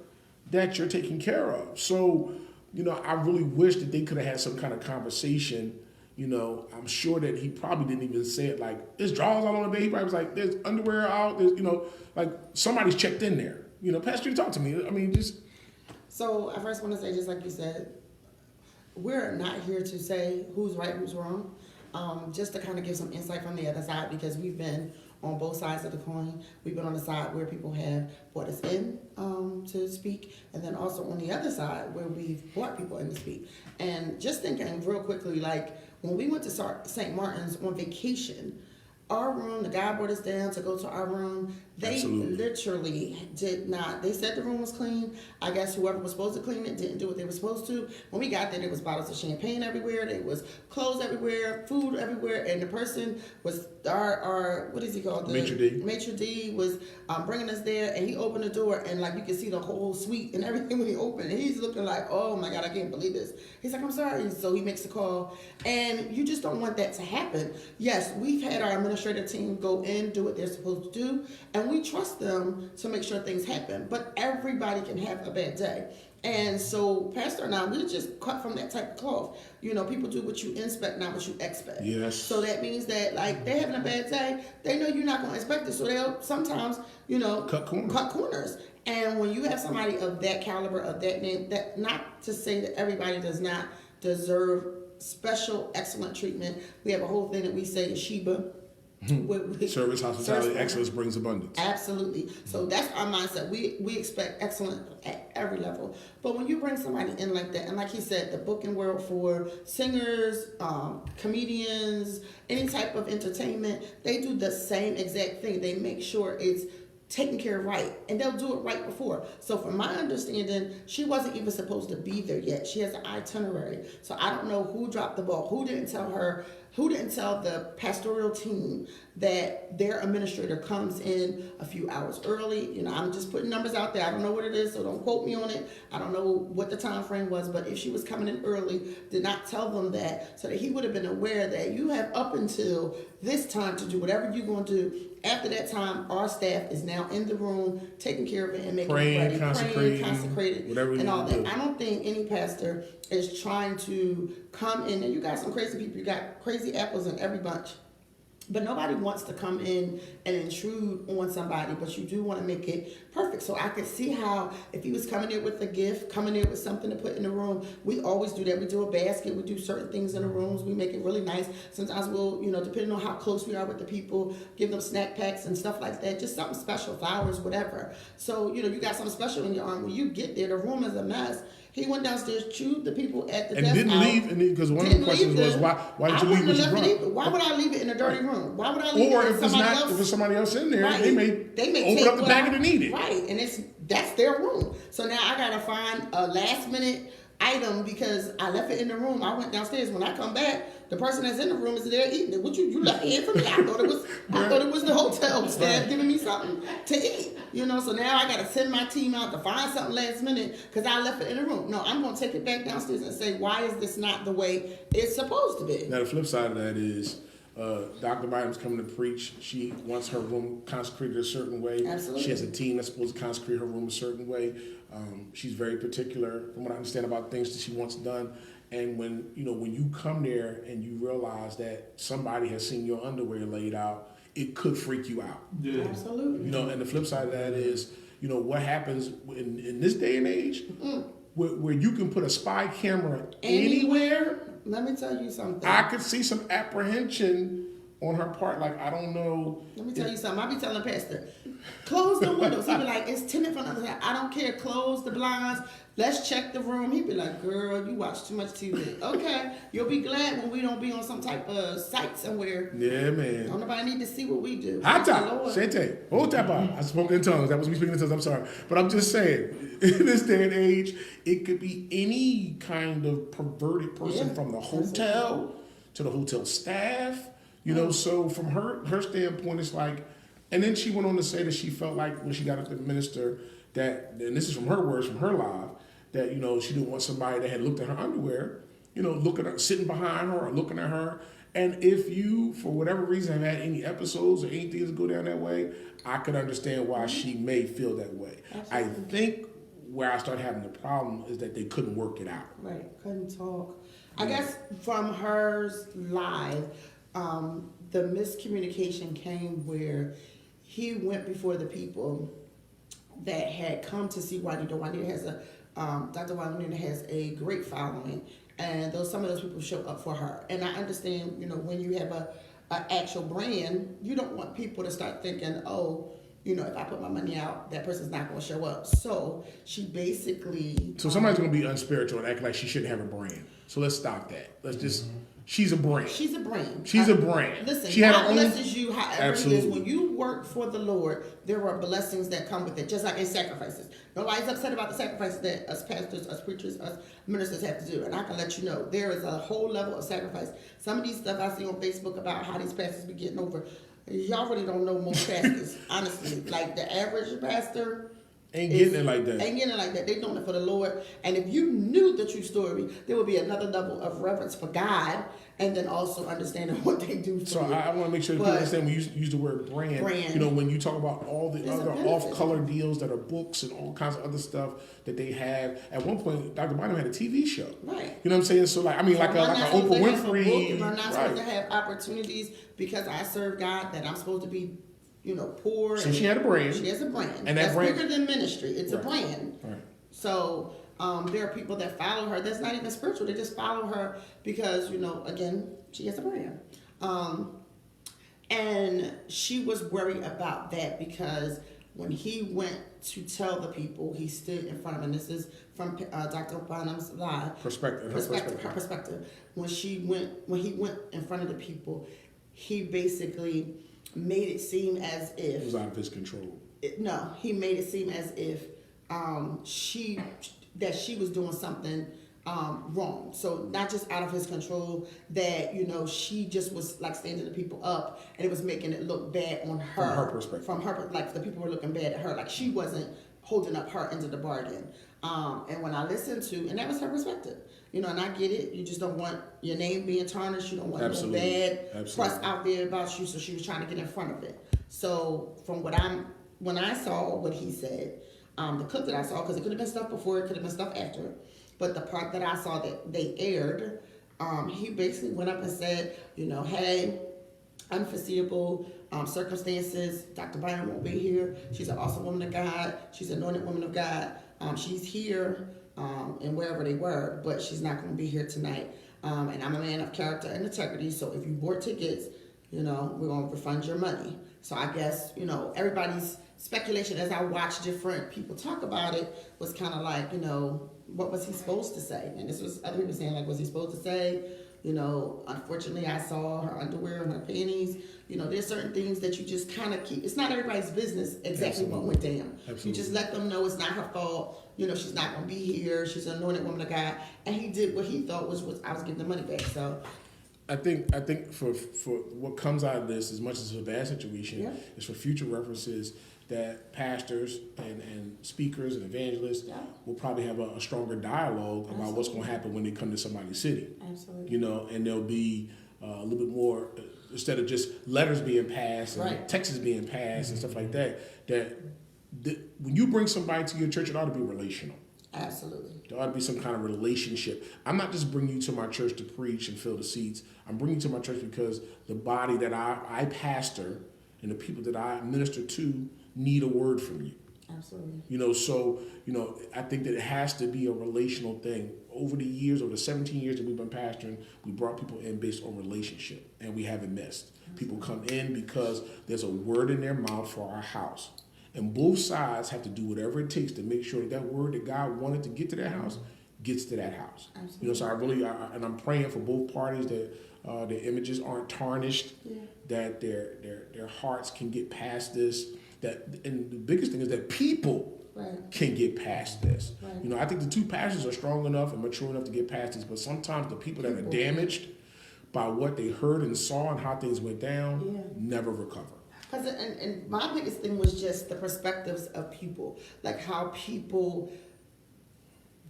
Speaker 2: that you're taken care of. So, you know, I really wish that they could have had some kind of conversation. You know, I'm sure that he probably didn't even say it like, there's drawers all on the bed. He probably was like, there's underwear out. There's, you know, like somebody's checked in there. You know, Pastor, talk to me. I mean, just...
Speaker 1: So I first want to say, just like you said, we're not here to say who's right, who's wrong. Just to kind of give some insight from the other side, because we've been on both sides of the coin. We've been on the side where people have brought us in to speak, and then also on the other side where we've brought people in to speak. And just thinking real quickly, like when we went to St. Martin's on vacation, our room, the guy brought us down to go to our room. They
Speaker 2: Absolutely.
Speaker 1: literally did not. They said the room was clean. I guess whoever was supposed to clean it didn't do what they were supposed to. When we got there was bottles of champagne everywhere. There was clothes everywhere, food everywhere, and the person was our what is he called? The
Speaker 2: Maitre d'.
Speaker 1: Maitre d' was bringing us there, and he opened the door, and like you could see the whole suite and everything when he opened. And he's looking like, oh my God, I can't believe this. He's like, I'm sorry. So he makes a call, and you just don't want that to happen. Yes, we've had our administrative team go in, do what they're supposed to do, and we trust them to make sure things happen. But everybody can have a bad day. And so Pastor and I, we just cut from that type of cloth. You know, people do what you inspect, not what you expect.
Speaker 2: Yes.
Speaker 1: So that means that, like, they're having a bad day, they know you're not going to expect it. So they'll sometimes, you know,
Speaker 2: Cut corners.
Speaker 1: And when you have somebody of that caliber, of that name, that not to say that everybody does not deserve special, excellent treatment. We have a whole thing that we say is Sheba.
Speaker 2: Service, hospitality, excellence brings abundance.
Speaker 1: Absolutely. So that's our mindset. We expect excellence at every level. But when you bring somebody in like that, and like he said, the booking world for singers, comedians, any type of entertainment, they do the same exact thing. They make sure it's taken care of right, and they'll do it right before. So from my understanding, she wasn't even supposed to be there yet. She has an itinerary. So I don't know who dropped the ball, who didn't tell her, who didn't tell the pastoral team that their administrator comes in a few hours early. You know, I'm just putting numbers out there. I don't know what it is, so don't quote me on it. I don't know what the time frame was, but if she was coming in early, did not tell them that, so that he would have been aware that you have up until this time to do whatever you're going to do. After that time, our staff is now in the room, taking care of it and making it ready, praying, consecrated,
Speaker 2: whatever
Speaker 1: and all
Speaker 2: do.
Speaker 1: that. I don't think any pastor is trying to come in, and you got some crazy people, you got crazy apples in every bunch. But nobody wants to come in and intrude on somebody, but you do want to make it perfect. So I could see how if he was coming in with a gift, coming in with something to put in the room, we always do that. We do a basket, we do certain things in the rooms, we make it really nice. Sometimes we'll, you know, depending on how close we are with the people, give them snack packs and stuff like that, just something special, flowers, whatever. So, you know, you got something special in your arm. When you get there, the room is a mess. He went downstairs, chewed the people at the
Speaker 2: And
Speaker 1: desk
Speaker 2: didn't
Speaker 1: out.
Speaker 2: leave, because one of the questions was, why did you leave what you brought?
Speaker 1: Why would I leave it in a dirty room? Why would I leave
Speaker 2: Or
Speaker 1: it in
Speaker 2: if it's
Speaker 1: somebody
Speaker 2: not,
Speaker 1: else?
Speaker 2: if it's somebody else in there,
Speaker 1: Right.
Speaker 2: they may open
Speaker 1: take
Speaker 2: up the
Speaker 1: what
Speaker 2: bag
Speaker 1: I-
Speaker 2: and need it.
Speaker 1: Right, and that's their room. So now I gotta find a last minute item because I left it in the room. I went downstairs. When I come back, the person that's in the room is there eating it. What you left it here for me? I thought it was the hotel staff giving me something to eat. You know, so now I gotta send my team out to find something last minute because I left it in the room. No, I'm gonna take it back downstairs and say, why is this not the way it's supposed to be?
Speaker 2: Now the flip side of that is, Dr. Bynum's coming to preach. She wants her room consecrated a certain way.
Speaker 1: Absolutely.
Speaker 2: She has a team that's supposed to consecrate her room a certain way. She's very particular, from what I understand, about things that she wants done. And when you come there and you realize that somebody has seen your underwear laid out, it could freak you out.
Speaker 4: Yeah.
Speaker 1: Absolutely.
Speaker 2: You know, and the flip side of that is, you know, what happens in this day and age, where you can put a spy camera anywhere.
Speaker 1: Let me tell you something.
Speaker 2: I could see some apprehension on her part. Like, I don't know.
Speaker 1: Let me tell you something. I be telling Pastor, close the windows. He be like, it's tenant from the other side. I don't care. Close the blinds. Let's check the room. He be like, girl, you watch too much TV. Okay. You'll be glad when we don't be on some type of site somewhere.
Speaker 2: Yeah, man.
Speaker 1: Don't nobody need to see what we do.
Speaker 2: Hata,
Speaker 1: Lord.
Speaker 2: Shete, Otapa. I spoke in tongues. That was me speaking in tongues. I'm sorry. But I'm just saying, in this day and age, it could be any kind of perverted person,
Speaker 1: Yeah,
Speaker 2: from the hotel to the hotel staff. You know, so from her standpoint, it's like, and then she went on to say that she felt like when she got up to the minister that, and this is from her words, from her live, that, you know, she didn't want somebody that had looked at her underwear, you know, looking at, sitting behind her or looking at her. And if you, for whatever reason, have had any episodes or anything that go down that way, I could understand why she may feel that way.
Speaker 1: Absolutely.
Speaker 2: I think where I started having the problem is that they couldn't work it out.
Speaker 1: Right. Couldn't talk. I guess from hers live, the miscommunication came where he went before the people that had come to see Juanita. Juanita has Dr. Juanita has a great following, and some of those people show up for her. And I understand, you know, when you have a actual brand, you don't want people to start thinking, oh, you know, if I put my money out, that person's not going to show up. So she basically.
Speaker 2: So somebody's going to be unspiritual and act like she shouldn't have a brand. So let's stop that. Let's just. She's a brand.
Speaker 1: She's a brand.
Speaker 2: She's a brand.
Speaker 1: Listen,
Speaker 2: she had
Speaker 1: God
Speaker 2: her own.
Speaker 1: blesses you however
Speaker 2: Absolutely.
Speaker 1: it is. When you work for the Lord, there are blessings that come with it, just like in sacrifices. Nobody's upset about the sacrifices that us pastors, us preachers, us ministers have to do. And I can let you know, there is a whole level of sacrifice. Some of these stuff I see on Facebook about how these pastors be getting over. Y'all really don't know most pastors, honestly. Like the average pastor
Speaker 2: Ain't getting it like that.
Speaker 1: Ain't getting it like that. They doing it for the Lord. And if you knew the true story, there would be another level of reverence for God, and then also understanding what they do for
Speaker 2: So
Speaker 1: you.
Speaker 2: I want to make sure that
Speaker 1: But-
Speaker 2: people understand when you use the word brand. You know, when you talk about all the
Speaker 1: There's a
Speaker 2: other
Speaker 1: benefit.
Speaker 2: off-color deals that are books and all kinds of other stuff that they have. At one point, Dr. Bynum had a TV show.
Speaker 1: Right.
Speaker 2: You know what I'm saying? So like, I mean, like
Speaker 1: Am I
Speaker 2: a
Speaker 1: not
Speaker 2: Oprah
Speaker 1: supposed to have a book?
Speaker 2: Winfrey.
Speaker 1: Am I not supposed to
Speaker 2: Right.
Speaker 1: have opportunities because I serve God that I'm supposed to be, poor?
Speaker 2: So
Speaker 1: and
Speaker 2: she had a brand.
Speaker 1: She has a brand.
Speaker 2: And that
Speaker 1: That's
Speaker 2: brand-
Speaker 1: bigger than ministry. It's
Speaker 2: Right.
Speaker 1: a brand.
Speaker 2: Right.
Speaker 1: So there are people that follow her. That's not even spiritual. They just follow her because, again, she has a brand. And she was worried about that because when he went to tell the people, he stood in front of them. This is from Dr. Bynum's live
Speaker 2: Perspective.
Speaker 1: her perspective. When he went in front of the people, he basically made it seem as
Speaker 2: It was
Speaker 1: if
Speaker 2: out of his control.
Speaker 1: he made it seem as if she was doing something wrong. So not just out of his control, that she just was like standing the people up, and it was making it look bad on her.
Speaker 2: From her perspective.
Speaker 1: From her, like the people were looking bad at her, like she wasn't holding up her end of the bargain. And when I listened to, and that was her perspective, and I get it. You just don't want your name being tarnished. You don't want
Speaker 2: Absolutely.
Speaker 1: no bad
Speaker 2: Absolutely.
Speaker 1: press out there about you. So she was trying to get in front of it. So from when I saw what he said, the clip that I saw, because it could have been stuff before, it could have been stuff after, but the part that I saw that they aired, he basically went up and said, hey, unforeseeable circumstances, Dr. Bynum won't be here. She's an awesome woman of God. She's an anointed woman of God. She's here and wherever they were, but she's not going to be here tonight. And I'm a man of character and integrity, so if you bought tickets, we're going to refund your money. So I guess, everybody's speculation as I watched different people talk about it was kind of like, what was he supposed to say? And this was other people saying, like, was he supposed to say, unfortunately I saw her underwear and her panties. There's certain things that you just kind of keep. It's not everybody's business exactly what went down.
Speaker 2: Absolutely.
Speaker 1: You just let them know it's not her fault. She's not going to be here. She's an anointed woman of God. And he did what he thought was I was giving the money back. So
Speaker 2: I think for what comes out of this, as much as it's a bad situation,
Speaker 1: Yeah.
Speaker 2: is for future references that pastors and speakers and evangelists
Speaker 1: Yeah.
Speaker 2: will probably have a stronger dialogue about what's going to happen when they come to somebody's city.
Speaker 1: absolutely.
Speaker 2: And there'll be a little bit more, instead of just letters being passed and
Speaker 1: Right.
Speaker 2: texts being passed and stuff like that, when you bring somebody to your church, it ought to be relational.
Speaker 1: Absolutely.
Speaker 2: There ought to be some kind of relationship. I'm not just bringing you to my church to preach and fill the seats. I'm bringing you to my church because the body that I pastor and the people that I minister to need a word from you.
Speaker 1: Absolutely.
Speaker 2: So I think that it has to be a relational thing. Over the years, over the 17 years that we've been pastoring, we brought people in based on relationship, and we haven't missed. People come in because there's a word in their mouth for our house. And both sides have to do whatever it takes to make sure that word that God wanted to get to that house gets to that house.
Speaker 1: Absolutely.
Speaker 2: So and I'm praying for both parties that their images aren't tarnished, that their hearts can get past this. And the biggest thing is that people can get past this.
Speaker 1: Right.
Speaker 2: I think the two pastors are strong enough and mature enough to get past this, but sometimes the people that are damaged by what they heard and saw and how things went down never recover.
Speaker 1: And my biggest thing was just the perspectives of people, like how people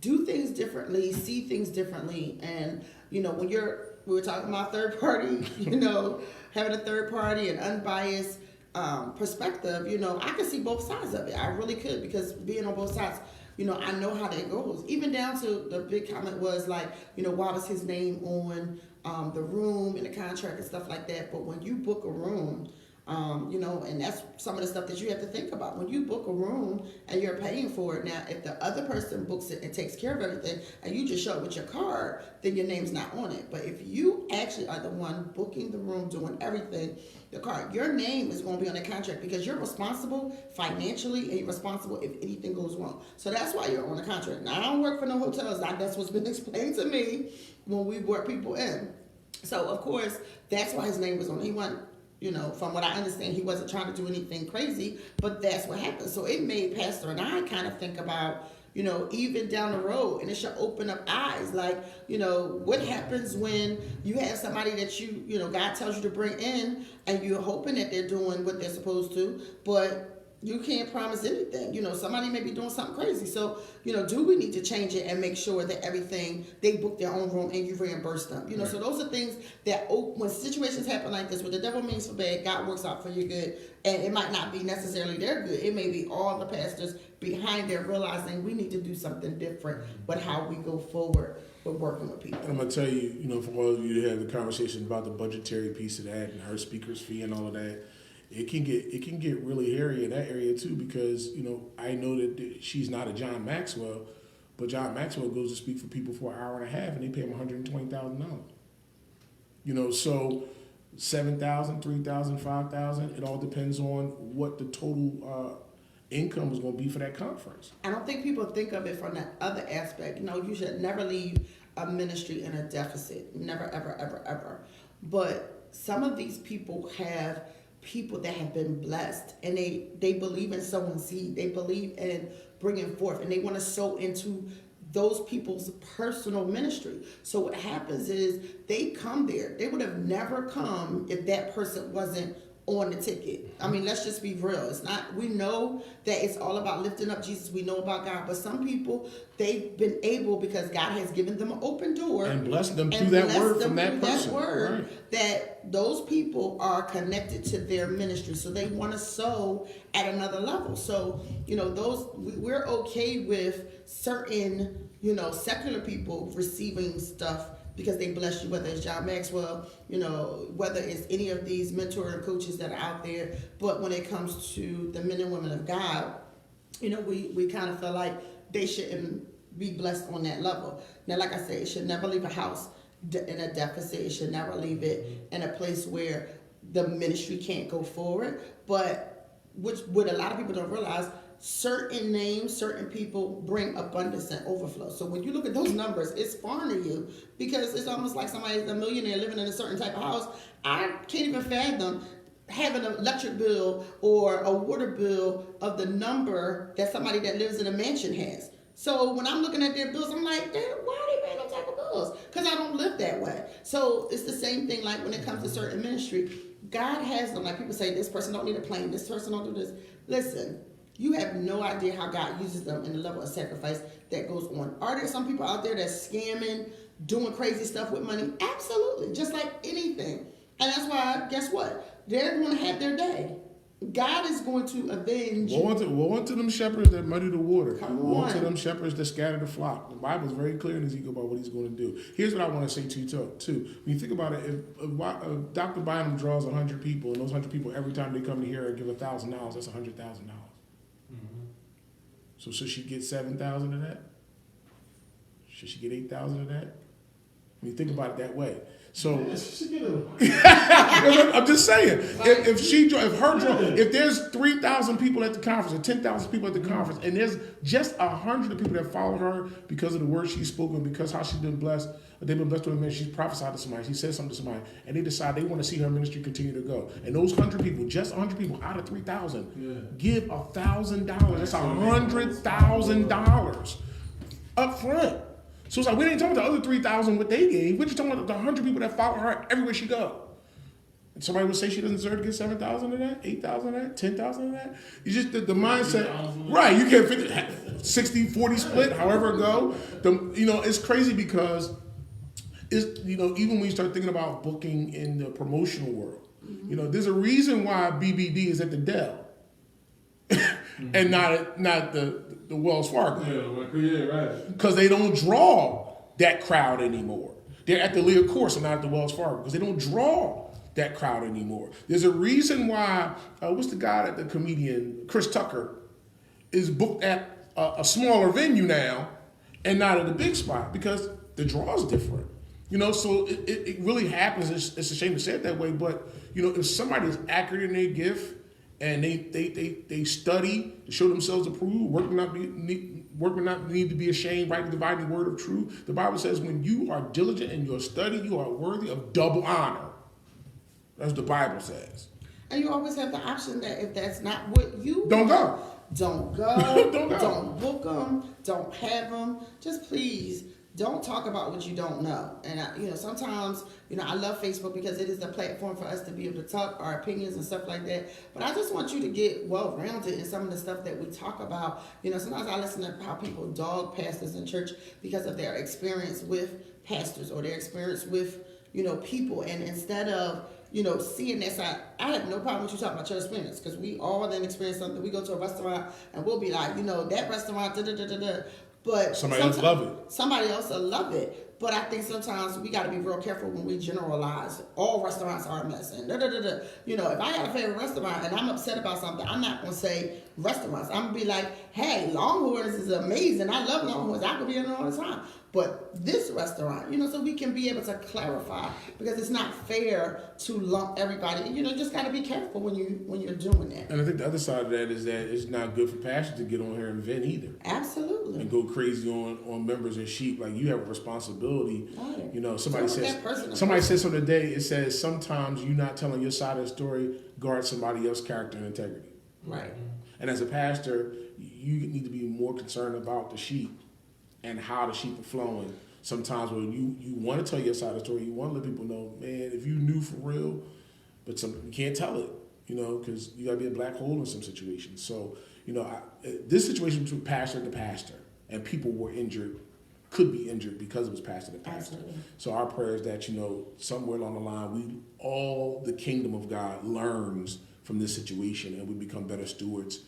Speaker 1: do things differently, see things differently, and when we were talking about third party, having a third party and unbiased perspective, I could see both sides of it. I really could, because being on both sides, I know how that goes. Even down to the big comment was like, why was his name on the room and the contract and stuff like that. But when you book a room, and that's some of the stuff that you have to think about. When you book a room and you're paying for it, now if the other person books it and takes care of everything and you just show up with your card, then your name's not on it. But if you actually are the one booking the room, doing everything, the card, your name is going to be on the contract, because you're responsible financially and you're responsible if anything goes wrong. So that's why you're on the contract. Now, I don't work for no hotels. That's what's been explained to me. when we brought people in. So of course, that's why his name was on. He wasn't, from what I understand, he wasn't trying to do anything crazy, but that's what happened. So it made Pastor and I kind of think about, even down the road, and it should open up eyes. Like, what happens when you have somebody that God tells you to bring in, and you're hoping that they're doing what they're supposed to, but you can't promise anything. Somebody may be doing something crazy. So, do we need to change it and make sure that everything, they book their own room and you reimburse them?
Speaker 2: Right.
Speaker 1: So those are things that when situations happen like this, what the devil means for bad, God works out for your good. And it might not be necessarily their good. It may be all the pastors behind there realizing we need to do something different with how we go forward with working with people.
Speaker 2: I'm gonna tell you, for all of you to have the conversation about the budgetary piece of that and her speaker's fee and all of that, it can get really hairy in that area too, because I know that she's not a John Maxwell, but John Maxwell goes to speak for people for an hour and a half, and they pay him $120,000. So $7,000, $3,000, $5,000. It all depends on what the total income is going to be for that conference.
Speaker 1: I don't think people think of it from that other aspect. You should never leave a ministry in a deficit. Never, ever, ever, ever. But some of these people have people that have been blessed, and they believe in sowing seed. They believe in bringing forth, and they want to sow into those people's personal ministry. So what happens is they come there. They would have never come if that person wasn't on the ticket. I mean, let's just be real. It's not, we know that it's all about lifting up Jesus. We know about God, but some people, they've been able, because God has given them an open door
Speaker 2: and blessed them through that word from that person.
Speaker 1: That word,
Speaker 2: right.
Speaker 1: That those people are connected to their ministry, so they want to sow at another level. So we're okay with certain secular people receiving stuff because they bless you, whether it's John Maxwell, whether it's any of these mentor and coaches that are out there. But when it comes to the men and women of God, we kind of feel like they shouldn't be blessed on that level. Now, like I said, it should never leave a house in a deficit. It should never leave it in a place where the ministry can't go forward. But what a lot of people don't realize, certain names, certain people bring abundance and overflow. So when you look at those numbers, it's foreign to you, because it's almost like somebody's a millionaire living in a certain type of house. I can't even fathom having an electric bill or a water bill of the number that somebody that lives in a mansion has. So when I'm looking at their bills, I'm like, why are they paying those type of bills? Because I don't live that way. So it's the same thing like when it comes to certain ministry. God has them. Like people say, this person don't need a plane, this person don't do this. Listen, you have no idea how God uses them in the level of sacrifice that goes on. Are there some people out there that's scamming, doing crazy stuff with money? Absolutely, just like anything. And that's why, guess what? They're going to have their day. God is going to avenge.
Speaker 2: Woe unto them shepherds that muddy the water.
Speaker 1: Come on.
Speaker 2: Woe unto them shepherds that scatter the flock. The Bible is very clear in Ezekiel about what he's going to do. Here's what I want to say to you too. When you think about it, if Dr. Bynum draws 100 people, and those 100 people every time they come to hear her give $1,000, that's $100,000. So should she get 7,000 of that? Should she get 8,000 of that? When you think about it that way. So I'm just saying, if there's 3,000 people at the conference or 10,000 people at the conference, and there's just 100 people that follow her because of the words she's spoken, because how she's been blessed, they've been blessed with a ministry, she's prophesied to somebody, she said something to somebody, and they decide they want to see her ministry continue to go. And those 100 people, just 100 people out of 3,000, give $1,000. That's $100,000 up front. So it's like, we ain't talking about the other 3,000 what they gave. We're just talking about the 100 people that follow her everywhere she go. And somebody would say she doesn't deserve to get 7,000 of that, 8,000 of that, 10,000 of that. It's just the mindset. Right, you can't fit 60-40 split, however it go. It's crazy because even when you start thinking about booking in the promotional world, there's a reason why BBD is at the Dell. And not the Wells Fargo.
Speaker 4: Yeah, right.
Speaker 2: Because they don't draw that crowd anymore. They're at the Leah Course and not at the Wells Fargo because they don't draw that crowd anymore. There's a reason why, what's the guy that the comedian, Chris Tucker, is booked at a smaller venue now and not at the big spot because the draw is different. So it really happens. It's a shame to say it that way, but if somebody is accurate in their gift and they study to show themselves approved, working not need to be ashamed, rightly dividing the word of truth. The Bible says when you are diligent in your study, you are worthy of double honor. That's what the Bible says.
Speaker 1: And you always have the option that if that's not what you
Speaker 2: Don't go.
Speaker 1: Don't go.
Speaker 2: Don't go.
Speaker 1: Don't book them. Don't have them. Just please don't talk about what you don't know. And sometimes, I love Facebook because it is the platform for us to be able to talk our opinions and stuff like that. But I just want you to get well-rounded in some of the stuff that we talk about. Sometimes I listen to how people dog pastors in church because of their experience with pastors or their experience with, people. And instead of, seeing that side, I have no problem with you talking about your experience because we all then experience something. We go to a restaurant and we'll be like, that restaurant, da-da-da-da-da. But
Speaker 2: somebody else love it.
Speaker 1: Somebody else will love it. But I think sometimes we got to be real careful when we generalize. All restaurants are a mess. And if I got a favorite restaurant and I'm upset about something, I'm not going to say restaurants. I'm going to be like, hey, Longhorns is amazing. I love Longhorns. I could be in there all the time. But this restaurant, so we can be able to clarify because it's not fair to lump everybody. Just got to be careful when you're doing that.
Speaker 2: And I think the other side of that is that it's not good for pastors to get on here and vent either.
Speaker 1: Absolutely.
Speaker 2: And go crazy on members and sheep. Like you have a responsibility.
Speaker 1: Right.
Speaker 2: Somebody says something today. It says sometimes you not telling your side of the story guard somebody else's character and integrity.
Speaker 1: Right.
Speaker 2: And as a pastor, you need to be more concerned about the sheep and how the sheep are flowing. Sometimes when you want to tell your side of the story, you want to let people know, man, if you knew for real, but you can't tell it, because you got to be a black hole in some situations. So, this situation between pastor to pastor and people were injured, could be injured because it was pastor to pastor.
Speaker 1: Absolutely.
Speaker 2: So our prayer is that, somewhere along the line, all the kingdom of God learns from this situation and we become better stewards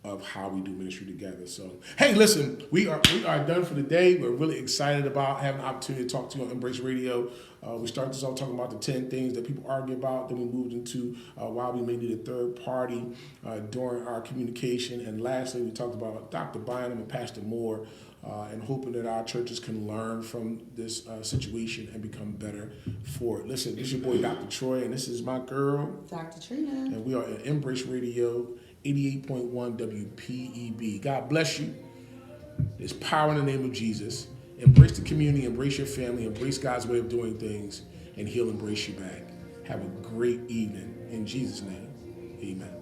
Speaker 2: of how we do ministry together. So, hey, listen, we are done for the day. We're really excited about having an opportunity to talk to you on Embrace Radio. We started this off talking about the 10 things that people argue about. Then we moved into why we may need a third party during our communication. And lastly, we talked about Dr. Bynum and Pastor Moore and hoping that our churches can learn from this situation and become better for it. Listen, this is your boy, Dr. Troy, and this is my girl,
Speaker 1: Dr. Trina.
Speaker 2: And we are at Embrace Radio, 88.1 WPEB. God bless you. There's power in the name of Jesus. Embrace the community, embrace your family, embrace God's way of doing things, and He'll embrace you back. Have a great evening. In Jesus' name, amen.